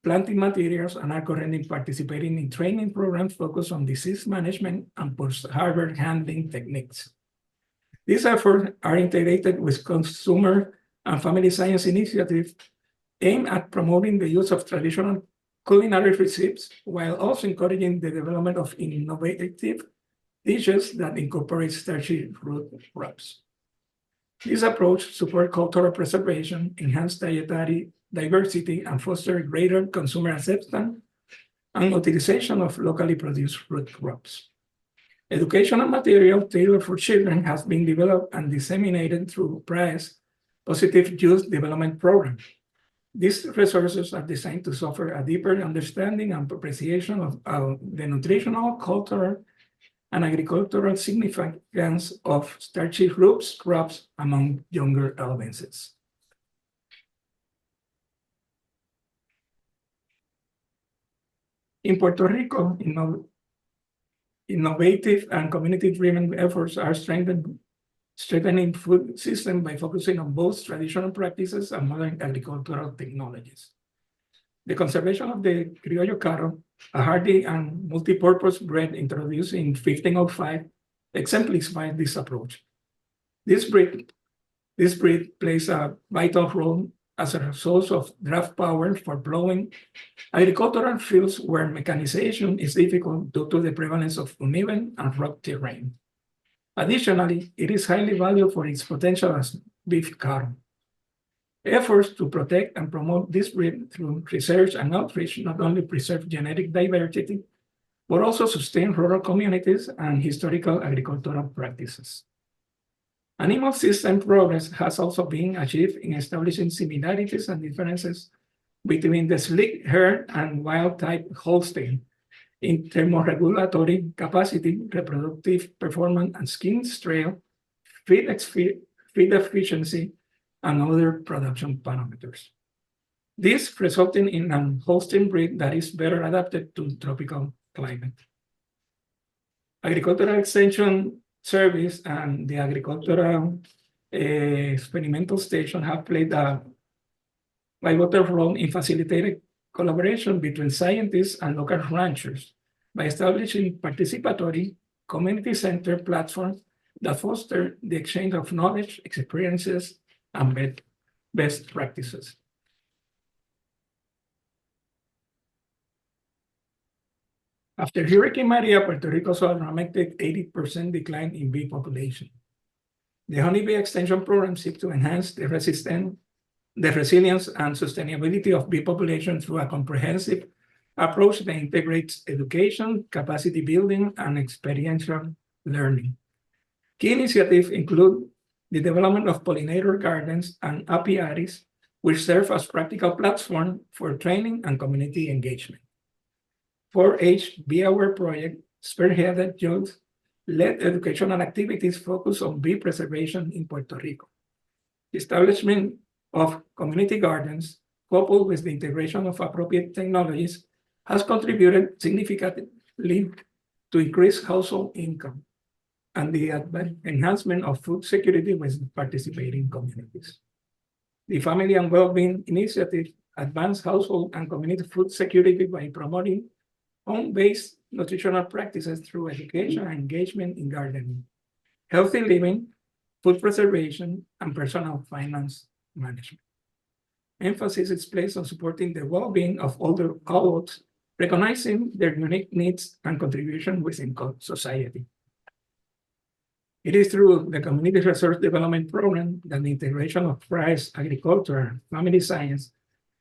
planting materials and are currently participating in training programs focused on disease management and post-harvest handling techniques. These efforts are integrated with consumer and family science initiatives aimed at promoting the use of traditional culinary recipes while also encouraging the development of innovative dishes that incorporate starchy root crops. This approach supports cultural preservation, enhance dietary diversity, and foster greater consumer acceptance and utilization of locally produced fruit crops. Educational material tailored for children has been developed and disseminated through PRICE Positive Youth Development Program. These resources are designed to offer a deeper understanding and appreciation of the nutritional, cultural, and agricultural significance of starchy roots crops among younger audiences. In Puerto Rico, innovative and community-driven efforts are strengthening food system by focusing on both traditional practices and modern agricultural technologies. The conservation of the criollo cattle, a hardy and multi-purpose breed introduced in 1505, exemplifies this approach. This breed plays a vital role as a source of draft power for plowing agricultural fields where mechanization is difficult due to the prevalence of uneven and rough terrain. Additionally, it is highly valued for its potential as beef cattle. Efforts to protect and promote this breed through research and outreach not only preserve genetic diversity, but also sustain rural communities and historical agricultural practices. Animal system progress has also been achieved in establishing similarities and differences between the sleek herd and wild-type Holstein in thermoregulatory capacity, reproductive performance, and skin strength, feed efficiency, and other production parameters. This resulting in a Holstein breed that is better adapted to tropical climate. Agricultural Extension Service and the Agricultural Experimental Station have played a pivotal role in facilitating collaboration between scientists and local ranchers by establishing participatory community-centered platforms that foster the exchange of knowledge, experiences, and best practices. After Hurricane Maria, Puerto Rico saw a dramatic 80% decline in bee population. The honeybee extension program seeks to enhance the resilience and sustainability of bee population through a comprehensive approach that integrates education, capacity building, and experiential learning. Key initiatives include the development of pollinator gardens and apiaries, which serve as practical platforms for training and community engagement. 4-H Be Aware project, spearheaded youth led educational activities focused on bee preservation in Puerto Rico. The establishment of community gardens, coupled with the integration of appropriate technologies, has contributed significantly to increase household income and the enhancement of food security with participating communities. The Family and Wellbeing Initiative advanced household and community food security by promoting home-based nutritional practices through education and engagement in gardening, healthy living, food preservation, and personal finance management. Emphasis is placed on supporting the well-being of older adults, recognizing their unique needs and contribution within society. It is through the Community Resource Development Program that the integration of rice, agriculture, family science,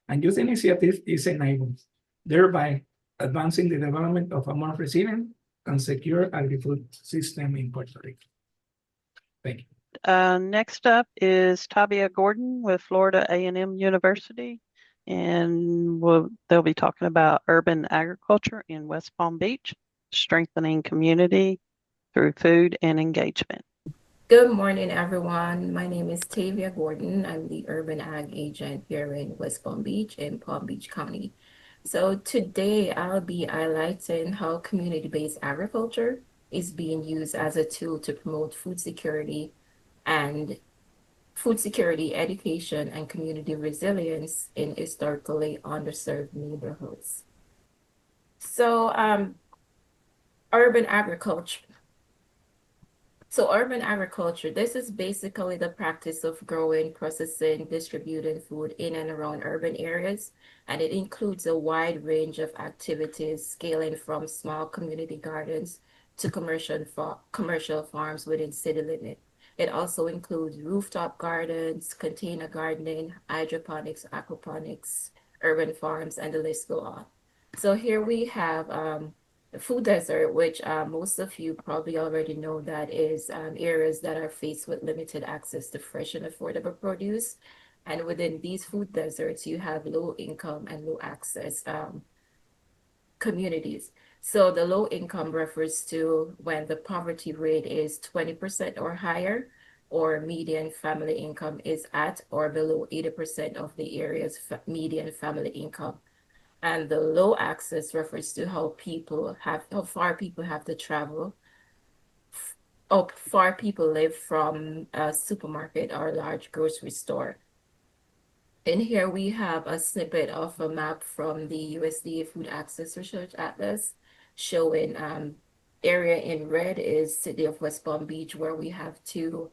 and youth initiatives is enabled, thereby advancing the development of a more resilient and secure agri-food system in Puerto Rico. Thank you. Next up is Tabia Gordon with Florida A&M University, and they'll be talking about urban agriculture in West Palm Beach, strengthening community through food and engagement. Good morning, everyone. My name is Tavia Gordon. I'm the Urban Ag Agent here in West Palm Beach in Palm Beach County. So today I'll be highlighting how community-based agriculture is being used as a tool to promote food security, education, and community resilience in historically underserved neighborhoods. So urban agriculture. Urban agriculture, this is basically the practice of growing, processing, distributing food in and around urban areas, and it includes a wide range of activities scaling from small community gardens to commercial farms within city limits. It also includes rooftop gardens, container gardening, hydroponics, aquaponics, urban farms, and the list go on. So here we have the food desert, which most of you probably already know, that is areas that are faced with limited access to fresh and affordable produce. And within these food deserts, you have low income and low access communities. So the low income refers to when the poverty rate is 20% or higher, or median family income is at or below 80% of the area's median family income. And the low access refers to how far people have to travel, how far people live from a supermarket or a large grocery store. In here we have a snippet of a map from the USDA Food Access Research Atlas showing area in red is city of West Palm Beach, where we have two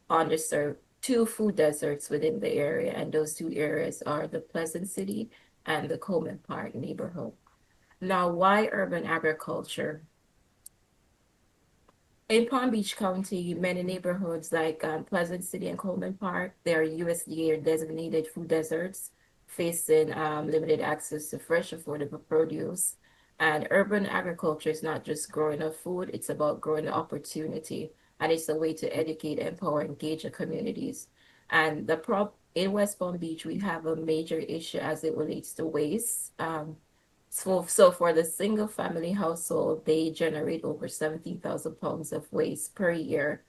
food deserts within the area, and those two areas are the Pleasant City and the Coleman Park neighborhood. Now, why urban agriculture? In Palm Beach County, many neighborhoods like Pleasant City and Coleman Park, they are USDA designated food deserts facing limited access to fresh, affordable produce. And urban agriculture is not just growing of food, it's about growing opportunity. And it's a way to educate, empower, engage the communities. And in West Palm Beach, we have a major issue as it relates to waste. So for the single family household, they generate over 17,000 pounds of waste per year.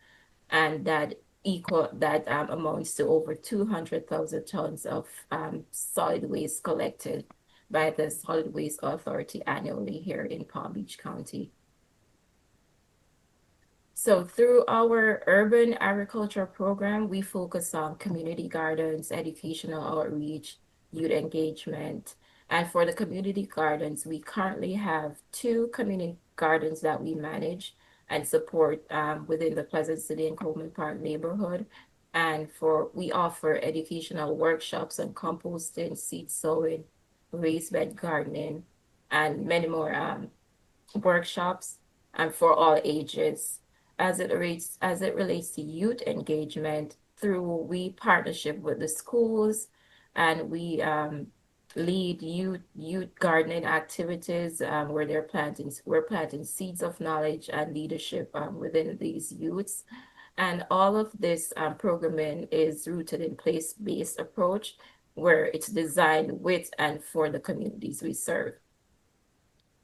And that amounts to over 200,000 tons of solid waste collected by the Solid Waste Authority annually here in Palm Beach County. So through our urban agriculture program, we focus on community gardens, educational outreach, youth engagement. And for the community gardens, we currently have 2 community gardens that we manage and support within the Pleasant City and Coleman Park neighborhood. And we offer educational workshops on composting, seed sowing, raised bed gardening, and many more workshops for all ages. As it relates to youth engagement, we partnership with the schools, and we lead youth gardening activities where we're planting seeds of knowledge and leadership within these youths. And all of this programming is rooted in place-based approach, where it's designed with and for the communities we serve.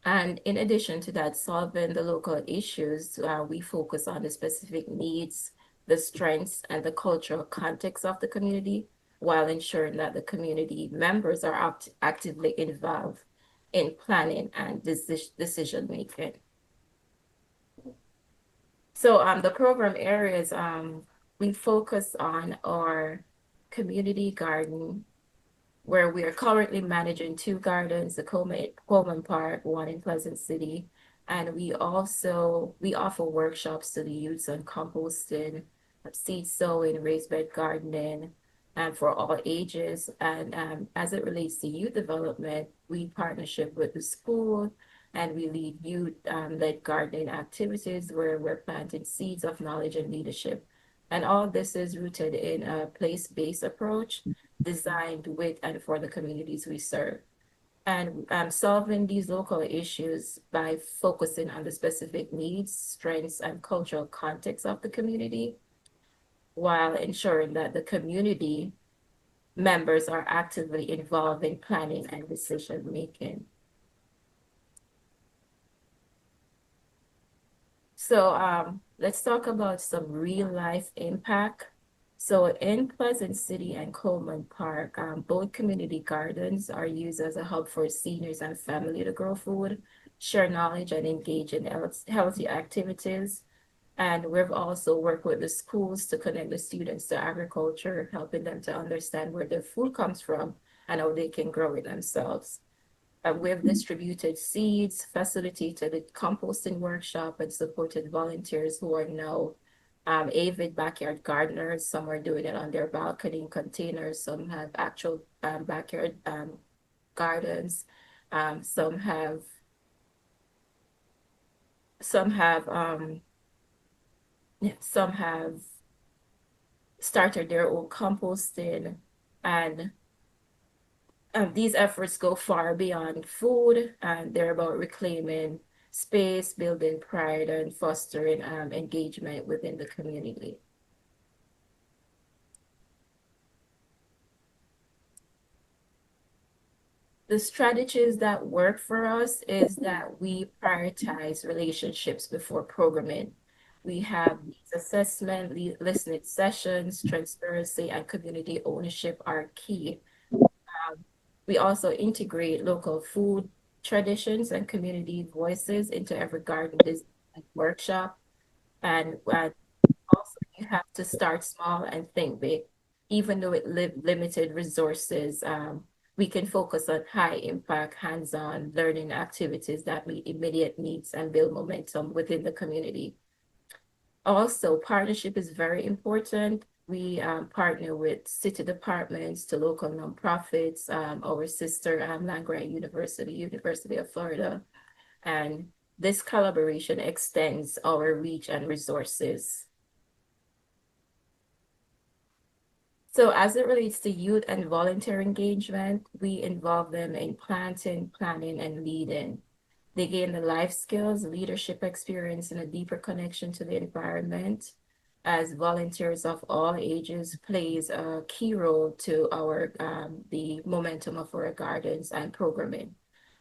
And in addition to that, solving the local issues, we focus on the specific needs, the strengths, and the cultural context of the community, while ensuring that the community members are actively involved in planning and decision making. So the program areas, we focus on our community garden, where we are currently managing 2 gardens, the Coleman Park, one in Pleasant City. And we offer workshops to the youths on composting, seed sowing, raised bed gardening, and for all ages. And as it relates to youth development, we partnership with the school and we lead youth-led gardening activities where we're planting seeds of knowledge and leadership. And all this is rooted in a place-based approach designed with and for the communities we serve. And solving these local issues by focusing on the specific needs, strengths, and cultural context of the community, while ensuring that the community members are actively involved in planning and decision making. So let's talk about some real life impact. So in Pleasant City and Coleman Park, both community gardens are used as a hub for seniors and family to grow food, share knowledge, and engage in healthy activities. And we've also worked with the schools to connect the students to agriculture, helping them to understand where their food comes from and how they can grow it themselves. We've distributed seeds, facilitated a composting workshop, and supported volunteers who are now avid backyard gardeners. Some are doing it on their balcony containers. Some have actual backyard gardens. Some have started their own composting, and these efforts go far beyond food, and they're about reclaiming space, building pride, and fostering engagement within the community. The strategies that work for us is that we prioritize relationships before programming. We have needs assessment, listening sessions, transparency, and community ownership are key. We also integrate local food traditions and community voices into every garden design workshop. And also, you have to start small and think big. Even though it limited resources, we can focus on high impact, hands-on learning activities that meet immediate needs and build momentum within the community. Also, partnership is very important. We partner with city departments to local nonprofits, our sister land-grant university, University of Florida. And this collaboration extends our reach and resources. So as it relates to youth and volunteer engagement, we involve them in planting, planning, and leading. They gain the life skills, leadership experience, and a deeper connection to the environment, as volunteers of all ages plays a key role to our the momentum of our gardens and programming.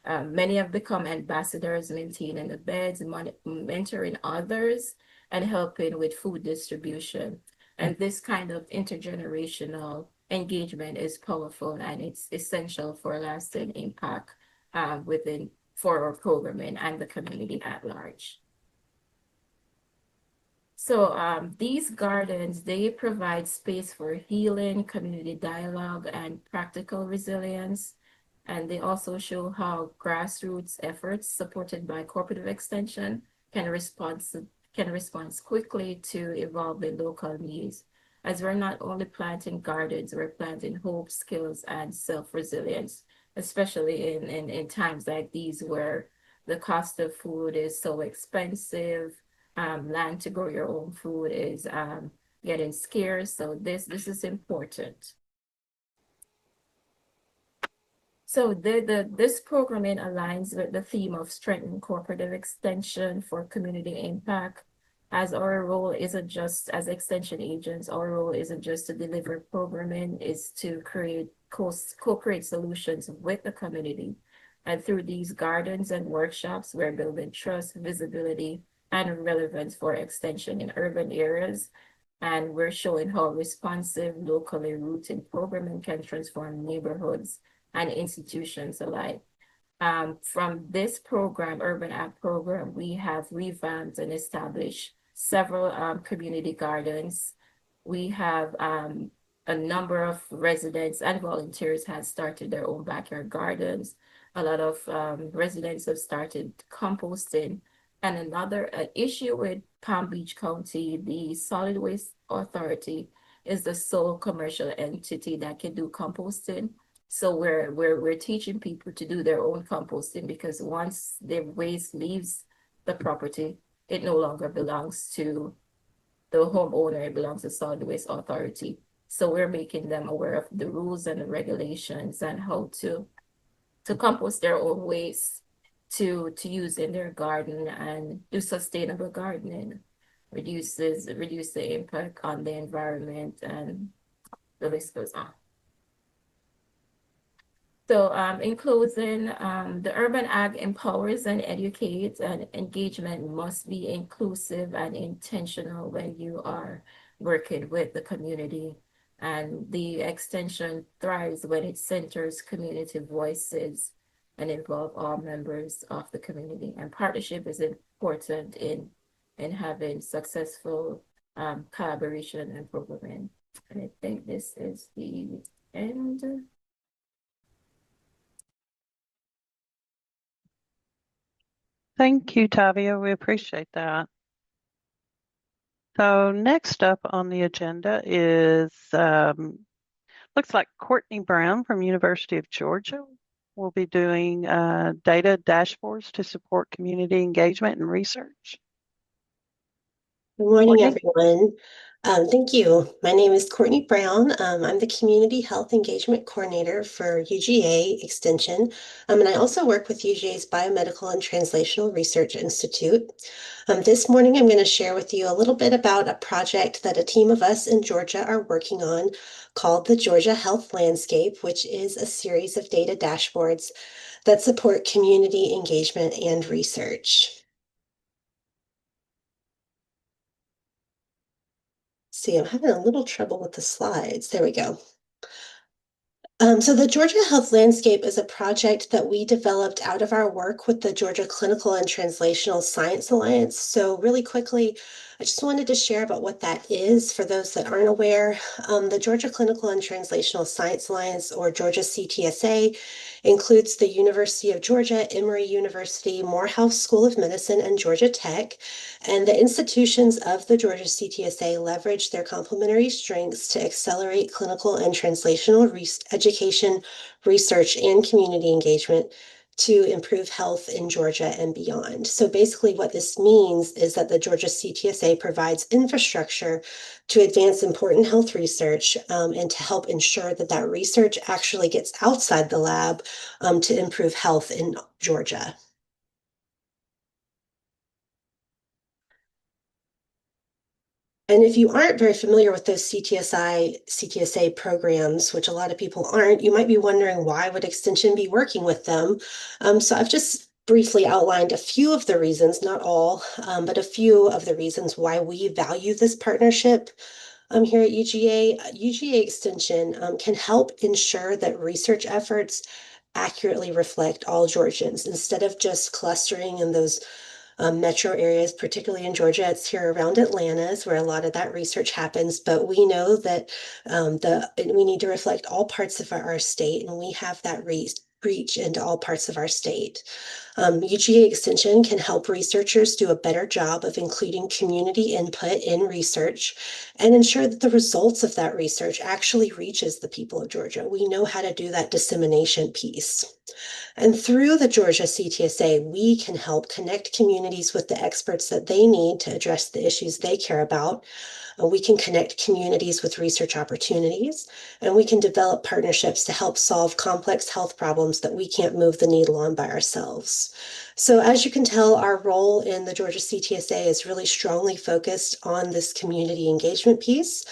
Many have become ambassadors, maintaining the beds, mentoring others, and helping with food distribution. And this kind of intergenerational engagement is powerful, and it's essential for lasting impact for our programming and the community at large. So these gardens, they provide space for healing, community dialogue, and practical resilience. And they also show how grassroots efforts supported by cooperative extension can respond quickly to evolving local needs. As we're not only planting gardens, we're planting hope, skills, and self-resilience, especially in times like these where the cost of food is so expensive. Land to grow your own food is getting scarce. So this is important. So this programming aligns with the theme of strengthening cooperative extension for community impact. As our role isn't just as extension agents, our role isn't just to deliver programming, is to co-create solutions with the community. And through these gardens and workshops, we're building trust, visibility, and relevance for extension in urban areas. And we're showing how responsive, locally rooted programming can transform neighborhoods and institutions alike. From this program, Urban Act program, we have revamped and established several community gardens. We have a number of residents and volunteers have started their own backyard gardens. A lot of residents have started composting. And another issue with Palm Beach County, the Solid Waste Authority is the sole commercial entity that can do composting. So we're teaching people to do their own composting, because once their waste leaves the property, it no longer belongs to the homeowner, it belongs to Solid Waste Authority. So we're making them aware of the rules and the regulations and how to compost their own waste to use in their garden and do sustainable gardening, reduce the impact on the environment, and the list goes on. So in closing, the Urban Ag empowers and educates, and engagement must be inclusive and intentional when you are working with the community. And the extension thrives when it centers community voices and involve all members of the community. And partnership is important in having successful collaboration and programming. And I think this is the end. Thank you, Tavia. We appreciate that. So next up on the agenda is, looks like Courtney Brown from University of Georgia will be doing data dashboards to support community engagement and research. Good morning, Courtney? everyone. Thank you. My name is Courtney Brown. I'm the Community Health Engagement Coordinator for UGA Extension, and I also work with UGA's Biomedical and Translational Research Institute. This morning, I'm going to share with you a little bit about a project that a team of us in Georgia are working on called the Georgia Health Landscape, which is a series of data dashboards that support community engagement and research. See, I'm having a little trouble with the slides. There we go. So the Georgia Health Landscape is a project that we developed out of our work with the Georgia Clinical and Translational Science Alliance. So really quickly, I just wanted to share about what that is for those that aren't aware. The Georgia Clinical and Translational Science Alliance, or Georgia CTSA, includes the University of Georgia, Emory University, Morehouse School of Medicine, and Georgia Tech. And the institutions of the Georgia CTSA leverage their complementary strengths to accelerate clinical and translational education, research, and community engagement to improve health in Georgia and beyond. So basically what this means is that the Georgia CTSA provides infrastructure to advance important health research and to help ensure that that research actually gets outside the lab to improve health in Georgia. And if you aren't very familiar with those CTSA programs, which a lot of people aren't, you might be wondering, why would Extension be working with them? So I've just briefly outlined a few of the reasons, not all, but a few of the reasons why we value this partnership here at UGA. UGA Extension can help ensure that research efforts accurately reflect all Georgians, instead of just clustering in those metro areas, particularly in Georgia. It's here around Atlanta is where a lot of that research happens, but we know that we need to reflect all parts of our state, and we have that reach into all parts of our state. UGA Extension can help researchers do a better job of including community input in research and ensure that the results of that research actually reaches the people of Georgia. We know how to do that dissemination piece. And through the Georgia CTSA, we can help connect communities with the experts that they need to address the issues they care about. We can connect communities with research opportunities, and we can develop partnerships to help solve complex health problems that we can't move the needle on by ourselves. So as you can tell, our role in the Georgia CTSA is really strongly focused on this community engagement piece.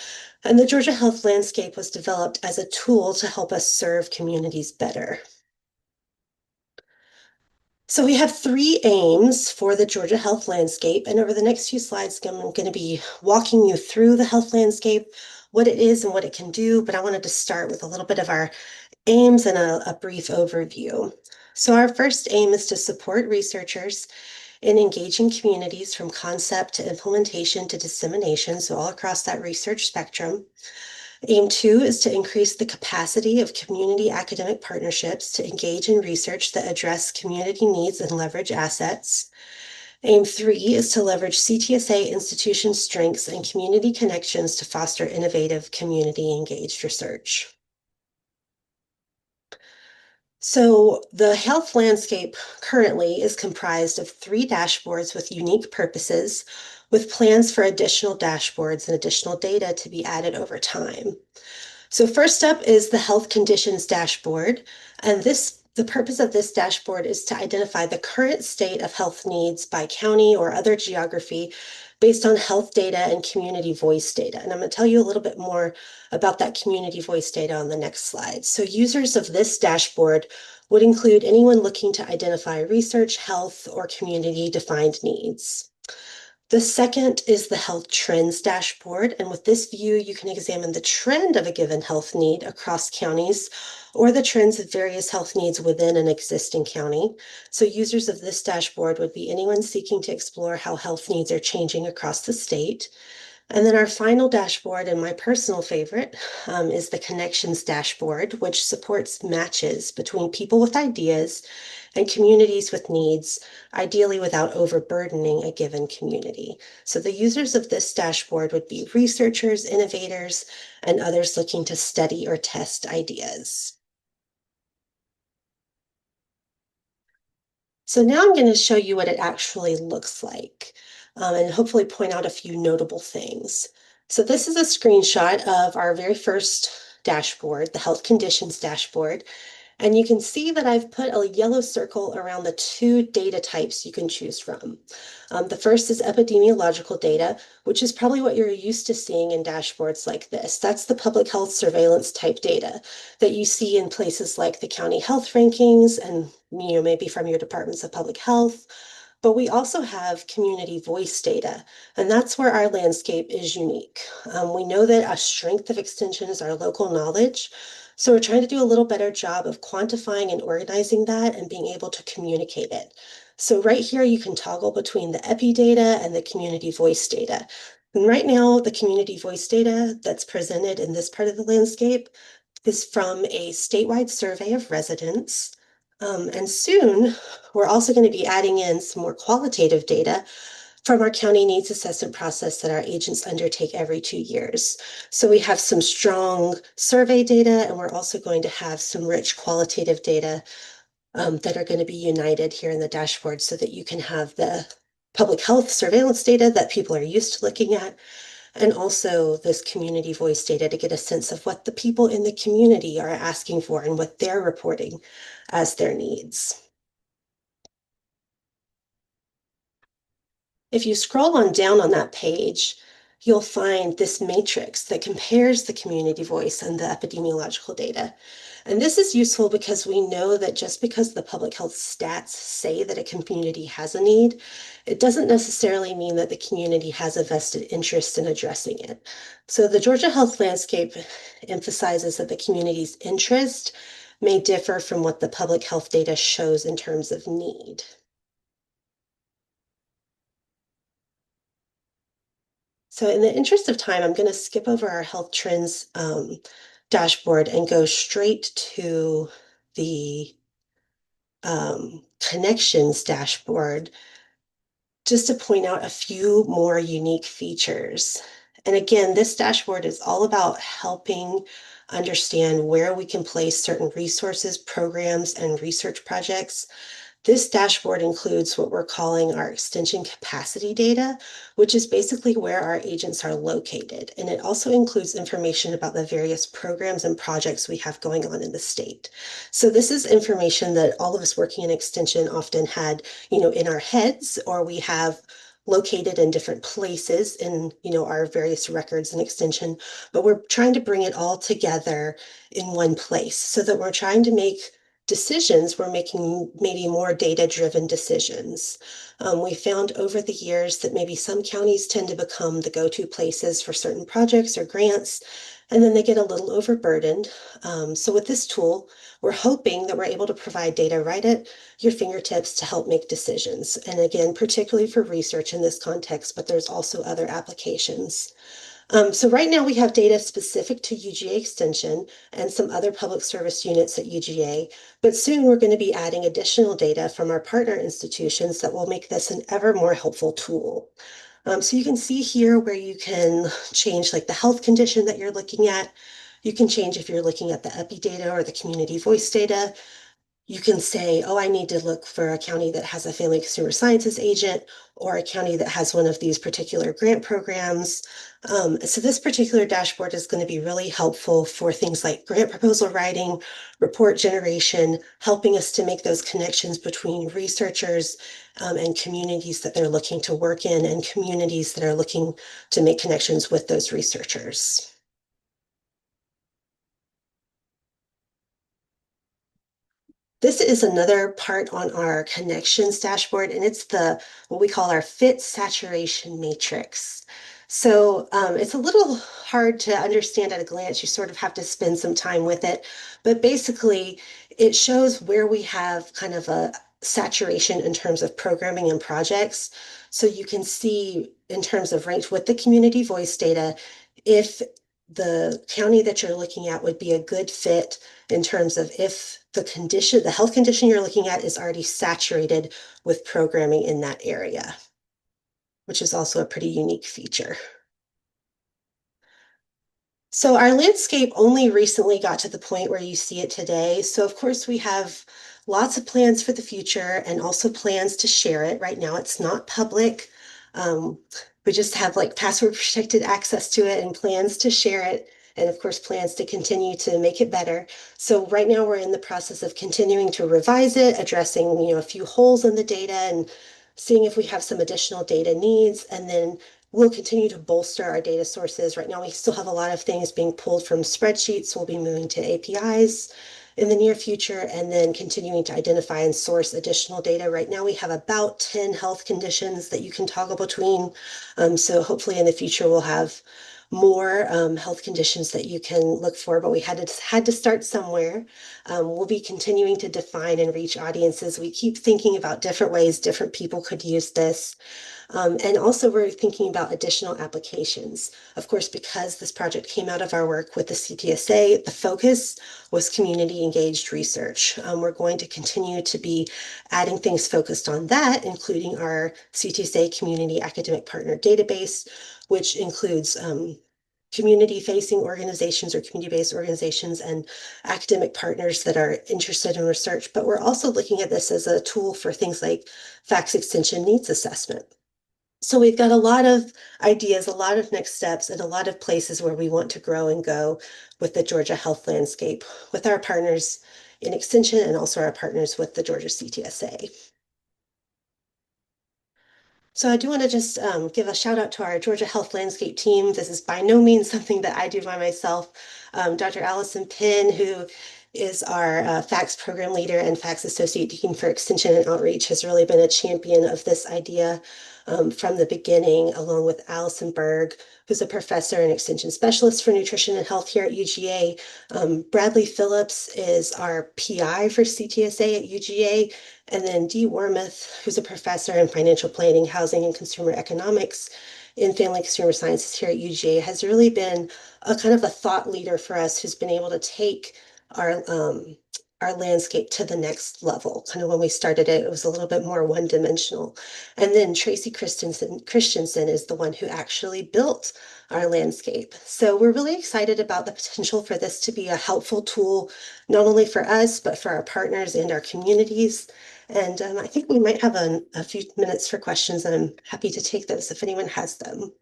And the Georgia Health Landscape was developed as a tool to help us serve communities better. So we have three aims for the Georgia health landscape. And over the next few slides, I'm going to be walking you through the health landscape, what it is and what it can do. But I wanted to start with a little bit of our aims and a brief overview. So our first aim is to support researchers in engaging communities from concept to implementation to dissemination, so all across that research spectrum. Aim 2 is to increase the capacity of community academic partnerships to engage in research that address community needs and leverage assets. Aim 3 is to leverage CTSA institution strengths and community connections to foster innovative, community-engaged research. So the health landscape currently is comprised of 3 dashboards with unique purposes, with plans for additional dashboards and additional data to be added over time. So first up is the health conditions dashboard, and the purpose of this dashboard is to identify the current state of health needs by county or other geography based on health data and community voice data. And I'm going to tell you a little bit more about that community voice data on the next slide. So users of this dashboard would include anyone looking to identify research, health, or community-defined needs. The second is the health trends dashboard. And with this view, you can examine the trend of a given health need across counties or the trends of various health needs within an existing county. So users of this dashboard would be anyone seeking to explore how health needs are changing across the state. And then our final dashboard, and my personal favorite, is the connections dashboard, which supports matches between people with ideas and communities with needs, ideally without overburdening a given community. So the users of this dashboard would be researchers, innovators, and others looking to study or test ideas. So now I'm going to show you what it actually looks like, and hopefully point out a few notable things. So this is a screenshot of our very first dashboard, the health conditions dashboard. And you can see that I've put a yellow circle around the 2 data types you can choose from. The first is epidemiological data, which is probably what you're used to seeing in dashboards like this. That's the public health surveillance type data that you see in places like the county health rankings and maybe from your departments of public health. But we also have community voice data, and that's where our landscape is unique. We know that a strength of extension is our local knowledge, so we're trying to do a little better job of quantifying and organizing that and being able to communicate it. So right here, you can toggle between the EPI data and the community voice data. And right now, the community voice data that's presented in this part of the landscape is from a statewide survey of residents. And soon, we're also going to be adding in some more qualitative data from our county needs assessment process that our agents undertake every 2 years. So we have some strong survey data, and we're also going to have some rich qualitative data that are going to be united here in the dashboard so that you can have the public health surveillance data that people are used to looking at, and also this community voice data to get a sense of what the people in the community are asking for and what they're reporting as their needs. If you scroll on down on that page, you'll find this matrix that compares the community voice and the epidemiological data. And this is useful because we know that just because the public health stats say that a community has a need, it doesn't necessarily mean that the community has a vested interest in addressing it. So the Georgia health landscape emphasizes that the community's interest may differ from what the public health data shows in terms of need. So in the interest of time, I'm going to skip over our health trends dashboard and go straight to the connections dashboard, just to point out a few more unique features. And again, this dashboard is all about helping understand where we can place certain resources, programs, and research projects. This dashboard includes what we're calling our extension capacity data, which is basically where our agents are located. And it also includes information about the various programs and projects we have going on in the state. So this is information that all of us working in extension often had, in our heads, or we have located in different places in, our various records and extension, but we're trying to bring it all together in one place so that we're trying to make decisions, we're making maybe more data-driven decisions. We found over the years that maybe some counties tend to become the go-to places for certain projects or grants, and then they get a little overburdened. So with this tool, we're hoping that we're able to provide data right at your fingertips to help make decisions. And again, particularly for research in this context, but there's also other applications. So right now we have data specific to UGA Extension and some other public service units at UGA, but soon we're going to be adding additional data from our partner institutions that will make this an ever more helpful tool. So you can see here where you can change like the health condition that you're looking at. You can change if you're looking at the EPI data or the community voice data. You can say, oh, I need to look for a county that has a family consumer sciences agent or a county that has one of these particular grant programs. So this particular dashboard is going to be really helpful for things like grant proposal writing, report generation, helping us to make those connections between researchers and communities that they're looking to work in and communities that are looking to make connections with those researchers. This is another part on our connections dashboard, and it's what we call our fit saturation matrix. So it's a little hard to understand at a glance. You sort of have to spend some time with it, but basically it shows where we have kind of a saturation in terms of programming and projects. So you can see in terms of ranked with the community voice data, if the county that you're looking at would be a good fit in terms of if the health condition you're looking at is already saturated with programming in that area, which is also a pretty unique feature. So our landscape only recently got to the point where you see it today. So of course we have lots of plans for the future and also plans to share it. Right now it's not public. We just have like password protected access to it and plans to share it. And of course, plans to continue to make it better. So right now we're in the process of continuing to revise it, addressing, a few holes in the data and seeing if we have some additional data needs. And then we'll continue to bolster our data sources. Right now, we still have a lot of things being pulled from spreadsheets. We'll be moving to APIs in the near future and then continuing to identify and source additional data. Right now, we have about 10 health conditions that you can toggle between. So hopefully in the future, we'll have more health conditions that you can look for, but we had to start somewhere. We'll be continuing to define and reach audiences. We keep thinking about different ways different people could use this. And also we're thinking about additional applications. Of course, because this project came out of our work with the CTSA, the focus was community engaged research. We're going to continue to be adding things focused on that, including our CTSA Community Academic Partner Database, which includes community-facing organizations or community-based organizations and academic partners that are interested in research. But we're also looking at this as a tool for things like FACS Extension Needs Assessment. So we've got a lot of ideas, a lot of next steps, and a lot of places where we want to grow and go with the Georgia health landscape with our partners in Extension and also our partners with the Georgia CTSA. So I do want to just give a shout out to our Georgia Health Landscape team. This is by no means something that I do by myself. Dr. Allison Penn, who is our FACS program leader and FACS Associate Dean for Extension and Outreach, has really been a champion of this idea from the beginning, along with Allison Berg, who's a professor and extension specialist for nutrition and health here at UGA. Bradley Phillips is our PI for CTSA at UGA. And then Dee Wormuth, who's a professor in financial planning, housing, and consumer economics in family consumer sciences here at UGA, has really been a kind of a thought leader for us who's been able to take our landscape to the next level. Kind of when we started it, it was a little bit more one-dimensional. And then Tracy Christensen is the one who actually built our landscape. So we're really excited about the potential for this to be a helpful tool, not only for us, but for our partners and our communities. And I think we might have a few minutes for questions, and I'm happy to take those if anyone has them.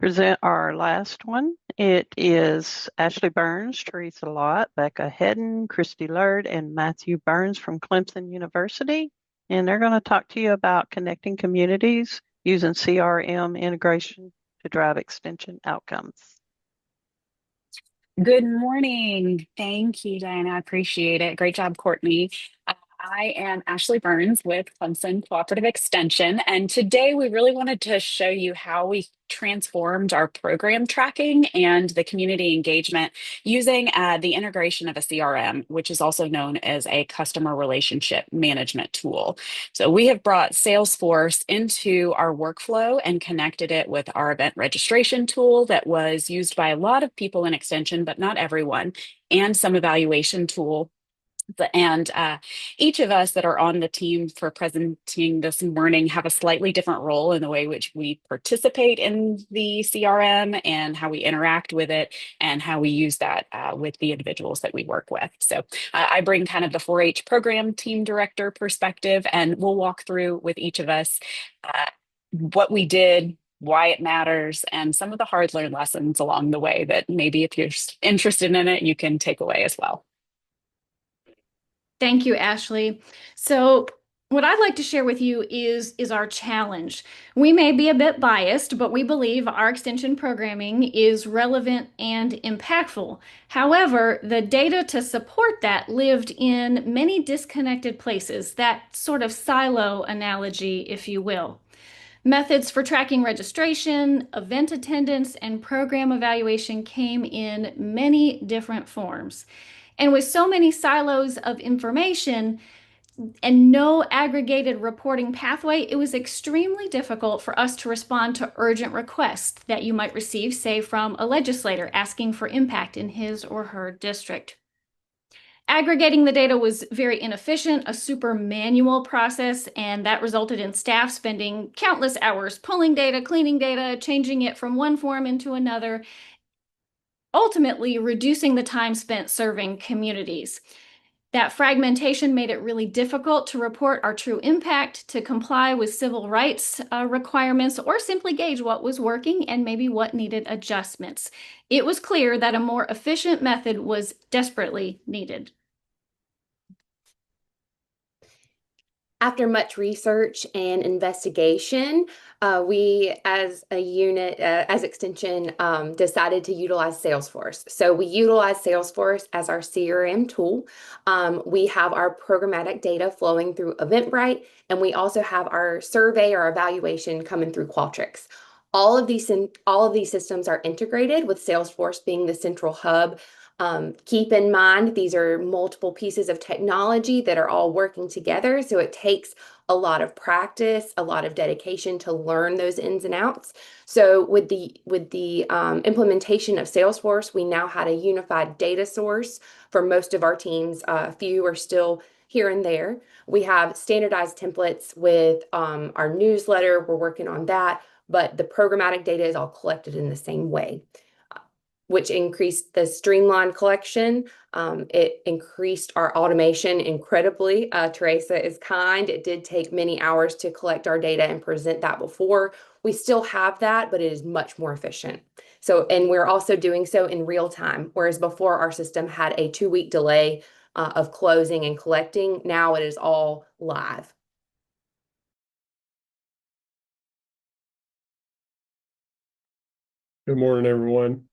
Present our last one. It is Ashley Burns, Teresa Lott, Becca Hedden, Christy Lurd, and Matthew Burns from Clemson University. And they're going to talk to you about connecting communities using CRM integration to drive extension outcomes. Good morning. Thank you, Diana. I appreciate it. Great job, Courtney. I am Ashley Burns with Clemson Cooperative Extension, and today we really wanted to show you how we transformed our program tracking and the community engagement using the integration of a CRM, which is also known as a customer relationship management tool. So we have brought Salesforce into our workflow and connected it with our event registration tool that was used by a lot of people in Extension, but not everyone, and some evaluation tool. And each of us that are on the team for presenting this morning have a slightly different role in the way which we participate in the CRM and how we interact with it and how we use that with the individuals that we work with. So I bring kind of the 4-H program team director perspective, and we'll walk through with each of us what we did, why it matters, and some of the hard learned lessons along the way that maybe if you're interested in it, you can take away as well. Thank you, Ashley. So what I'd like to share with you is our challenge. We may be a bit biased, but we believe our extension programming is relevant and impactful. However, the data to support that lived in many disconnected places, that sort of silo analogy, if you will. Methods for tracking registration, event attendance, and program evaluation came in many different forms. And with so many silos of information and no aggregated reporting pathway, it was extremely difficult for us to respond to urgent requests that you might receive, say, from a legislator asking for impact in his or her district. Aggregating the data was very inefficient, a super manual process, and that resulted in staff spending countless hours pulling data, cleaning data, changing it from one form into another, ultimately reducing the time spent serving communities. That fragmentation made it really difficult to report our true impact, to comply with civil rights requirements, or simply gauge what was working and maybe what needed adjustments. It was clear that a more efficient method was desperately needed. After much research and investigation, we as a unit, as Extension, decided to utilize Salesforce. So we utilize Salesforce as our CRM tool. We have our programmatic data flowing through Eventbrite, and we also have our survey or evaluation coming through Qualtrics. All of these systems are integrated, with Salesforce being the central hub. Keep in mind, these are multiple pieces of technology that are all working together. So it takes a lot of practice, a lot of dedication to learn those ins and outs. So with the implementation of Salesforce, we now had a unified data source for most of our teams. A few are still here and there. We have standardized templates with our newsletter. We're working on that, but the programmatic data is all collected in the same way, which increased the streamlined collection. It increased our automation incredibly. Teresa is kind. It did take many hours to collect our data and present that before. We still have that, but it is much more efficient. So, and we're also doing so in real time, whereas before our system had a 2-week delay of closing and collecting. Now it is all live. Good morning, everyone.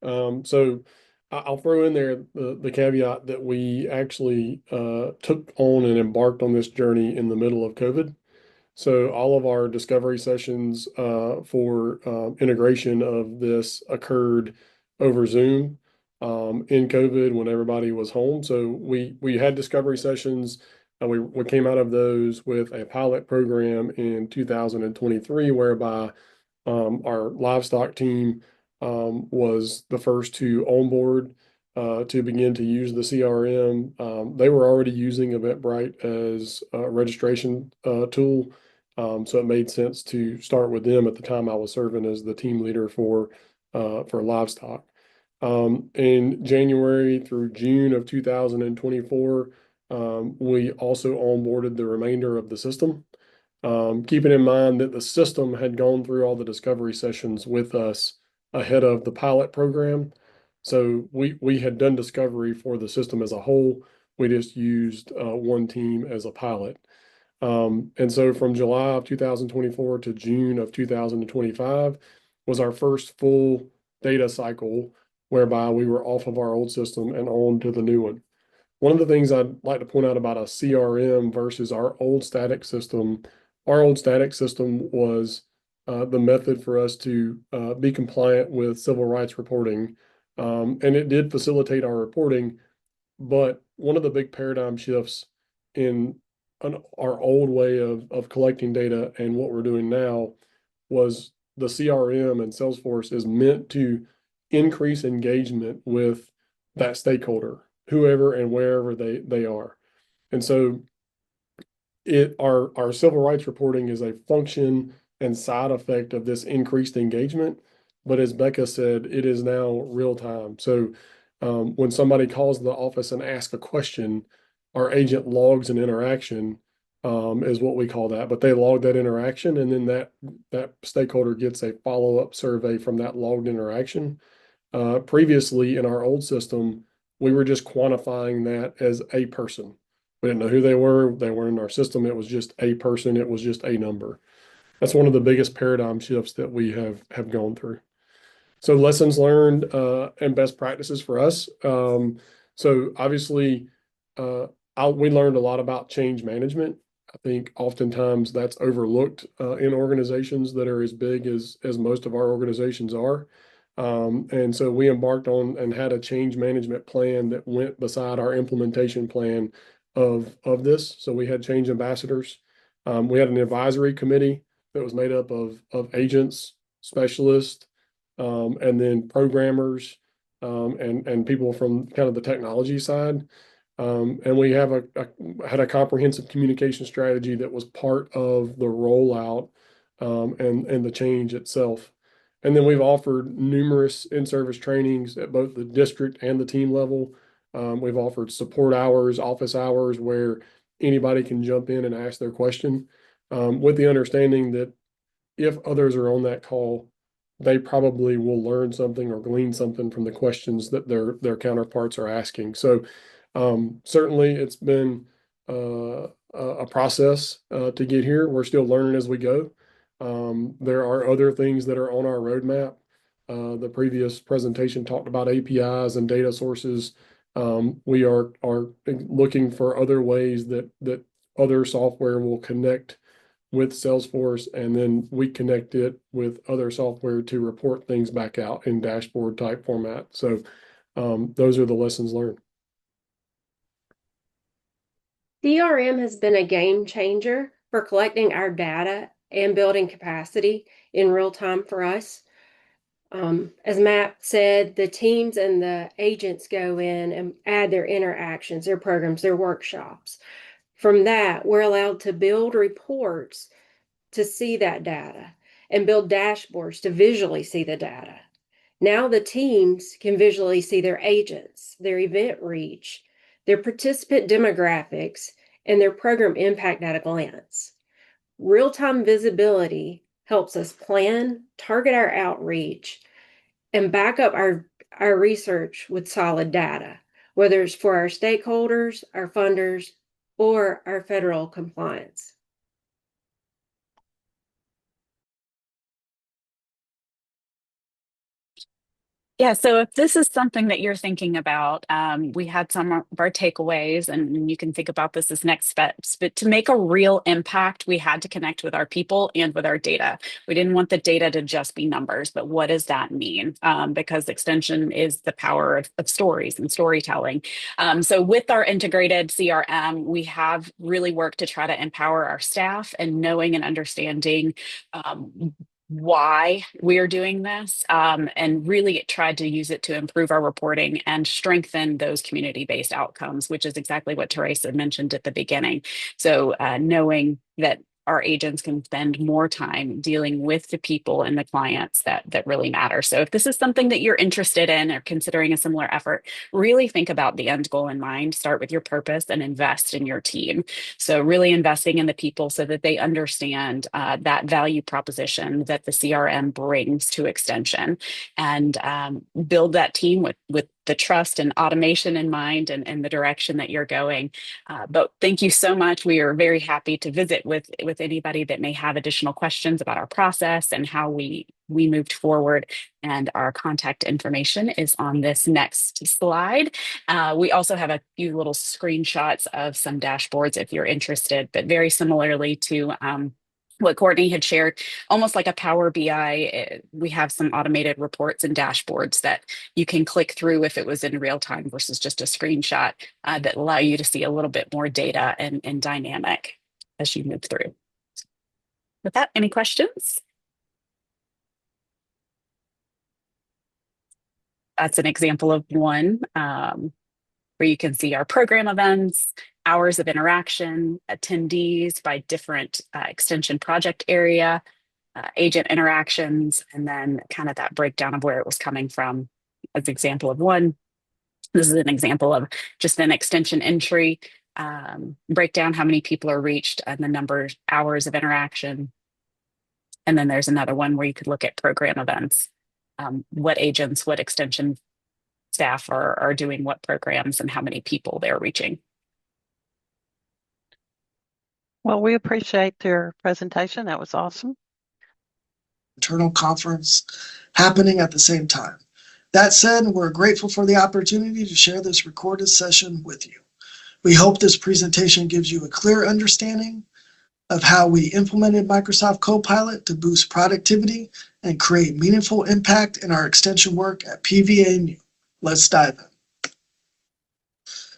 So I'll throw in there the caveat that we actually took on and embarked on this journey in the middle of COVID. So all of our discovery sessions for integration of this occurred over Zoom in COVID when everybody was home. So we had discovery sessions. We came out of those with a pilot program in 2023, whereby our livestock team was the first to onboard to begin to use the CRM. They were already using Eventbrite as a registration tool, so it made sense to start with them at the time I was serving as the team leader for livestock. In January through June of 2024, we also onboarded the remainder of the system. Keeping in mind that the system had gone through all the discovery sessions with us ahead of the pilot program. So we had done discovery for the system as a whole. We just used one team as a pilot. And so from July of 2024 to June of 2025 was our first full data cycle whereby we were off of our old system and on to the new one. One of the things I'd like to point out about a CRM versus our old static system, our old static system was the method for us to be compliant with civil rights reporting. And it did facilitate our reporting, but one of the big paradigm shifts in our old way of collecting data and what we're doing now was the CRM and Salesforce is meant to increase engagement with that stakeholder, whoever and wherever they are. And so our civil rights reporting is a function and side effect of this increased engagement. But as Becca said, it is now real time. So when somebody calls the office and asks a question, our agent logs an interaction, is what we call that. But they log that interaction, and then that stakeholder gets a follow-up survey from that logged interaction. Previously, in our old system, we were just quantifying that as a person. We didn't know who they were. They weren't in our system. It was just a person. It was just a number. That's one of the biggest paradigm shifts that we have gone through. So lessons learned and best practices for us. So obviously, we learned a lot about change management. I think oftentimes that's overlooked in organizations that are as big as most of our organizations are. And so we embarked on and had a change management plan that went beside our implementation plan of this. So we had change ambassadors. We had an advisory committee that was made up of agents, specialists, and then programmers, and people from kind of the technology side. And we have had a comprehensive communication strategy that was part of the rollout, and the change itself. And then we've offered numerous in-service trainings at both the district and the team level. We've offered support hours, office hours, where anybody can jump in and ask their question, with the understanding that if others are on that call, they probably will learn something or glean something from the questions that their counterparts are asking. So certainly it's been a process to get here. We're still learning as we go. There are other things that are on our roadmap. The previous presentation talked about APIs and data sources. We are looking for other ways that other software will connect with Salesforce, and then we connect it with other software to report things back out in dashboard type format. So those are the lessons learned. CRM has been a game changer for collecting our data and building capacity in real time for us. As Matt said, the teams and the agents go in and add their interactions, their programs, their workshops. From that, we're allowed to build reports to see that data and build dashboards to visually see the data. Now the teams can visually see their agents, their event reach, their participant demographics, and their program impact at a glance. Real-time visibility helps us plan, target our outreach, and back up our research with solid data, whether it's for our stakeholders, our funders, or our federal compliance. Yeah, so if this is something that you're thinking about, we had some of our takeaways, and you can think about this as next steps. But to make a real impact, we had to connect with our people and with our data. We didn't want the data to just be numbers, but what does that mean? Because extension is the power of stories and storytelling. So with our integrated CRM, we have really worked to try to empower our staff and knowing and understanding why we're doing this, and really tried to use it to improve our reporting and strengthen those community-based outcomes, which is exactly what Teresa mentioned at the beginning. So knowing that our agents can spend more time dealing with the people and the clients that really matter. So if this is something that you're interested in or considering a similar effort, really think about the end goal in mind. Start with your purpose and invest in your team. So really investing in the people so that they understand that value proposition that the CRM brings to extension, and build that team with the trust and automation in mind, and the direction that you're going. But thank you so much. We are very happy to visit with anybody that may have additional questions about our process and how we we moved forward, and our contact information is on this next slide. We also have a few little screenshots of some dashboards if you're interested, but very similarly to what Courtney had shared, almost like a Power BI, we have some automated reports and dashboards that you can click through if it was in real time versus just a screenshot that allow you to see a little bit more data and dynamic as you move through. With that, any questions? That's an example of one where you can see our program events, hours of interaction, attendees by different extension project area, agent interactions, and then kind of that breakdown of where it was coming from as an example of one. This is an example of just an extension entry, breakdown, how many people are reached, and the number of hours of interaction. And then there's another one where you could look at program events, what agents, what extension staff are doing what programs and how many people they're reaching. Well, we appreciate your presentation. That was awesome. Internal conference happening at the same time. That said, we're grateful for the opportunity to share this recorded session with you. We hope this presentation gives you a clear understanding of how we implemented Microsoft Copilot to boost productivity and create meaningful impact in our extension work at PVAMU. Let's dive in.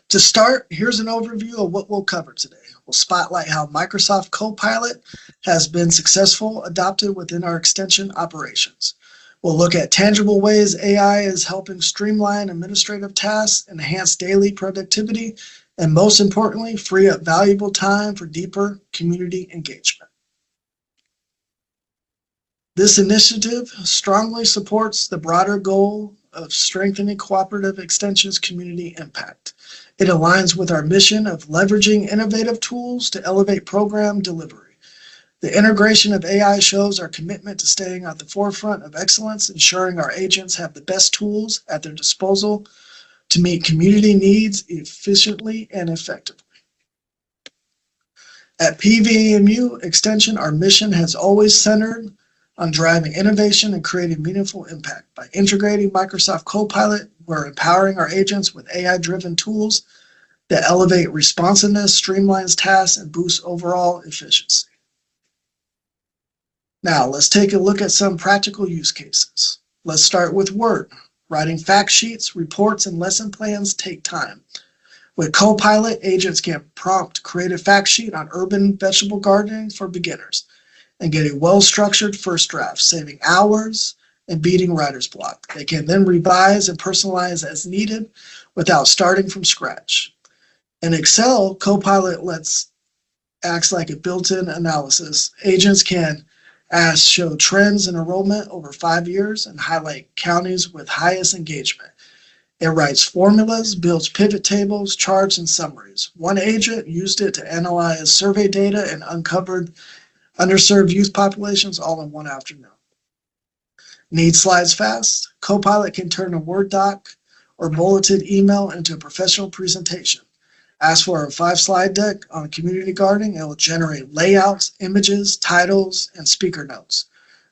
To start, here's an overview of what we'll cover today. We'll spotlight how Microsoft Copilot has been successfully adopted within our extension operations. We'll look at tangible ways AI is helping streamline administrative tasks, enhance daily productivity, and most importantly, free up valuable time for deeper community engagement. This initiative strongly supports the broader goal of strengthening cooperative extensions community impact. It aligns with our mission of leveraging innovative tools to elevate program delivery. The integration of AI shows our commitment to staying at the forefront of excellence, ensuring our agents have the best tools at their disposal to meet community needs efficiently and effectively. At PVAMU Extension, our mission has always centered on driving innovation and creating meaningful impact. By integrating Microsoft Copilot, we're empowering our agents with AI-driven tools that elevate responsiveness, streamlines tasks, and boost overall efficiency. Now, let's take a look at some practical use cases. Let's start with Word. Writing fact sheets, reports, and lesson plans take time. With Copilot, agents can prompt create a fact sheet on urban vegetable gardening for beginners and get a well-structured first draft, saving hours and beating writer's block. They can then revise and personalize as needed without starting from scratch. In Excel, Copilot acts like a built-in analysis. Agents can show trends in enrollment over 5 years and highlight counties with highest engagement. It writes formulas, builds pivot tables, charts, and summaries. One agent used it to analyze survey data and uncovered underserved youth populations all in one afternoon. Need slides fast? Copilot can turn a Word doc or bulleted email into a professional presentation. Ask for a 5-slide deck on community gardening, and it will generate layouts, images, titles, and speaker notes.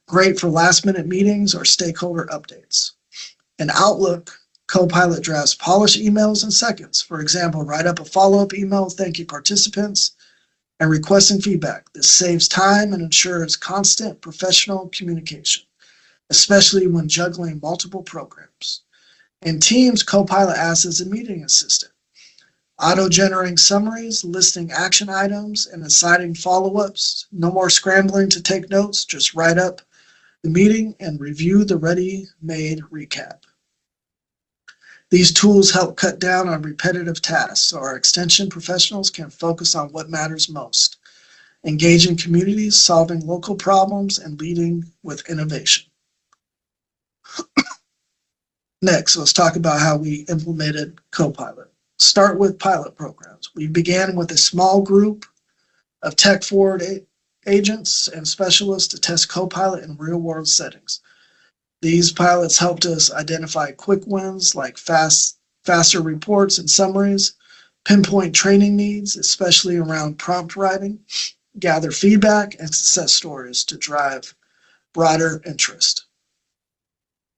Great for last-minute meetings or stakeholder updates. In Outlook, Copilot drafts polished emails in seconds. For example, write up a follow-up email thanking participants and requesting feedback. This saves time and ensures constant professional communication, especially when juggling multiple programs. In Teams, Copilot acts as a meeting assistant, auto-generating summaries, listing action items, and assigning follow-ups. No more scrambling to take notes, just write up the meeting and review the ready-made recap. These tools help cut down on repetitive tasks so our extension professionals can focus on what matters most, engaging communities, solving local problems, and leading with innovation. Next, let's talk about how we implemented Copilot. Start with pilot programs. We began with a small group of tech-forward agents and specialists to test Copilot in real-world settings. These pilots helped us identify quick wins like faster reports and summaries, pinpoint training needs, especially around prompt writing, gather feedback and success stories to drive broader interest.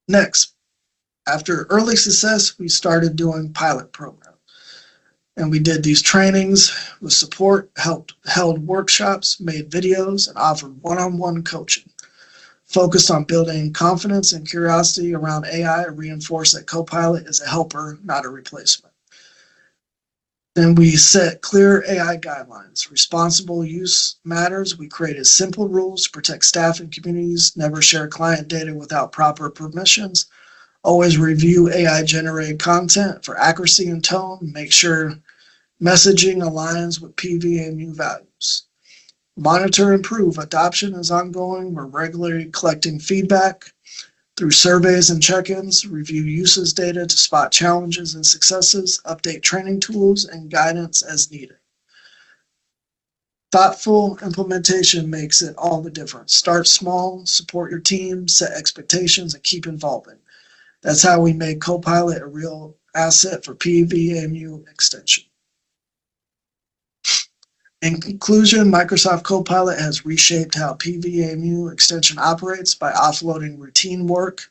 Next, after early success, we started doing pilot programs. And we did these trainings with support, held workshops, made videos, and offered one-on-one coaching. Focused on building confidence and curiosity around AI, reinforce that Copilot is a helper, not a replacement. Then we set clear AI guidelines. Responsible use matters. We created simple rules to protect staff and communities, never share client data without proper permissions, always review AI-generated content for accuracy and tone, make sure messaging aligns with PVMU values. Monitor and improve. Adoption is ongoing. We're regularly collecting feedback through surveys and check-ins, review usage data to spot challenges and successes, update training tools and guidance as needed. Thoughtful implementation makes it all the difference. Start small, support your team, set expectations, and keep evolving. That's how we make Copilot a real asset for PVMU extension. In conclusion, Microsoft Copilot has reshaped how PVMU extension operates by offloading routine work.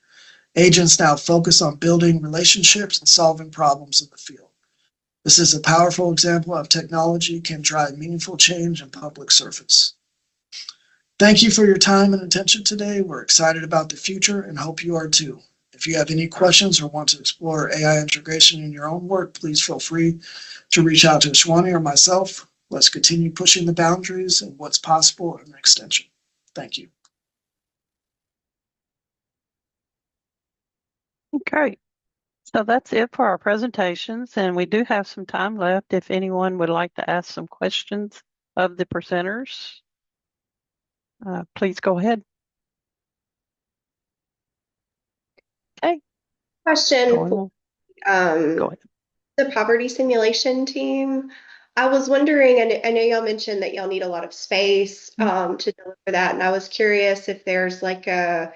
Agents now focus on building relationships and solving problems in the field. This is a powerful example of technology can drive meaningful change in public service. Thank you for your time and attention today. We're excited about the future and hope you are too. If you have any questions or want to explore AI integration in your own work, please feel free to reach out to Shwani or myself. Let's continue pushing the boundaries and what's possible in extension. Thank you. Okay, so that's it for our presentations, and we do have some time left if anyone would like to ask some questions of the presenters. Please go ahead. Okay. Question Go for ahead. the poverty simulation team. I was wondering, and I know y'all mentioned that y'all need a lot of space to deliver that, and I was curious if there's like a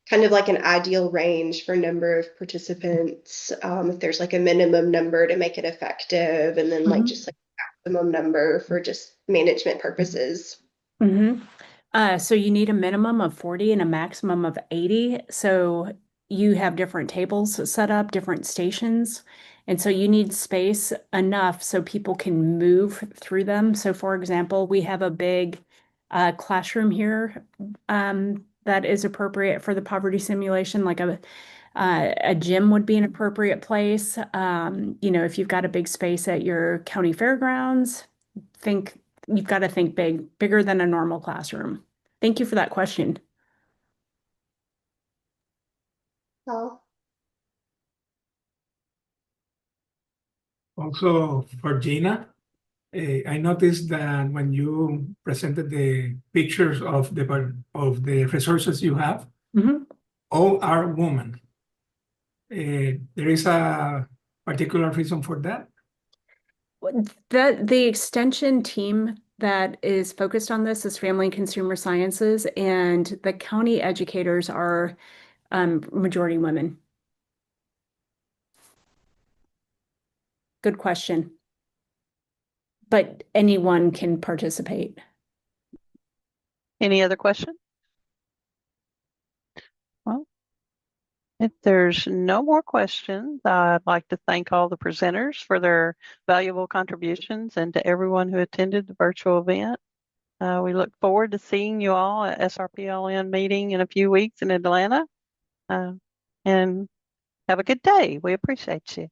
kind of like an ideal range for number of participants, if there's like a minimum number to make it effective, and then like just like maximum number for just management purposes. So you need a minimum of 40 and a maximum of 80. So you have different tables set up, different stations. And so you need space enough so people can move through them. So for example, we have a big classroom here that is appropriate for the poverty simulation, like a gym would be an appropriate place. You know, if you've got a big space at your county fairgrounds, you've got to think bigger than a normal classroom. Thank you for that question. Oh. Also, for Gina, I noticed that when you presented the pictures of the resources you have, all are women. There is a particular reason for that? The extension team that is focused on this is Family and Consumer Sciences, and the county educators are majority women. Good question. But anyone can participate. Any other questions? Well, if there's no more questions, I'd like to thank all the presenters for their valuable contributions and to everyone who attended the virtual event. We look forward to seeing you all at SR-PLN meeting in a few weeks in Atlanta. And have a good day. We appreciate you.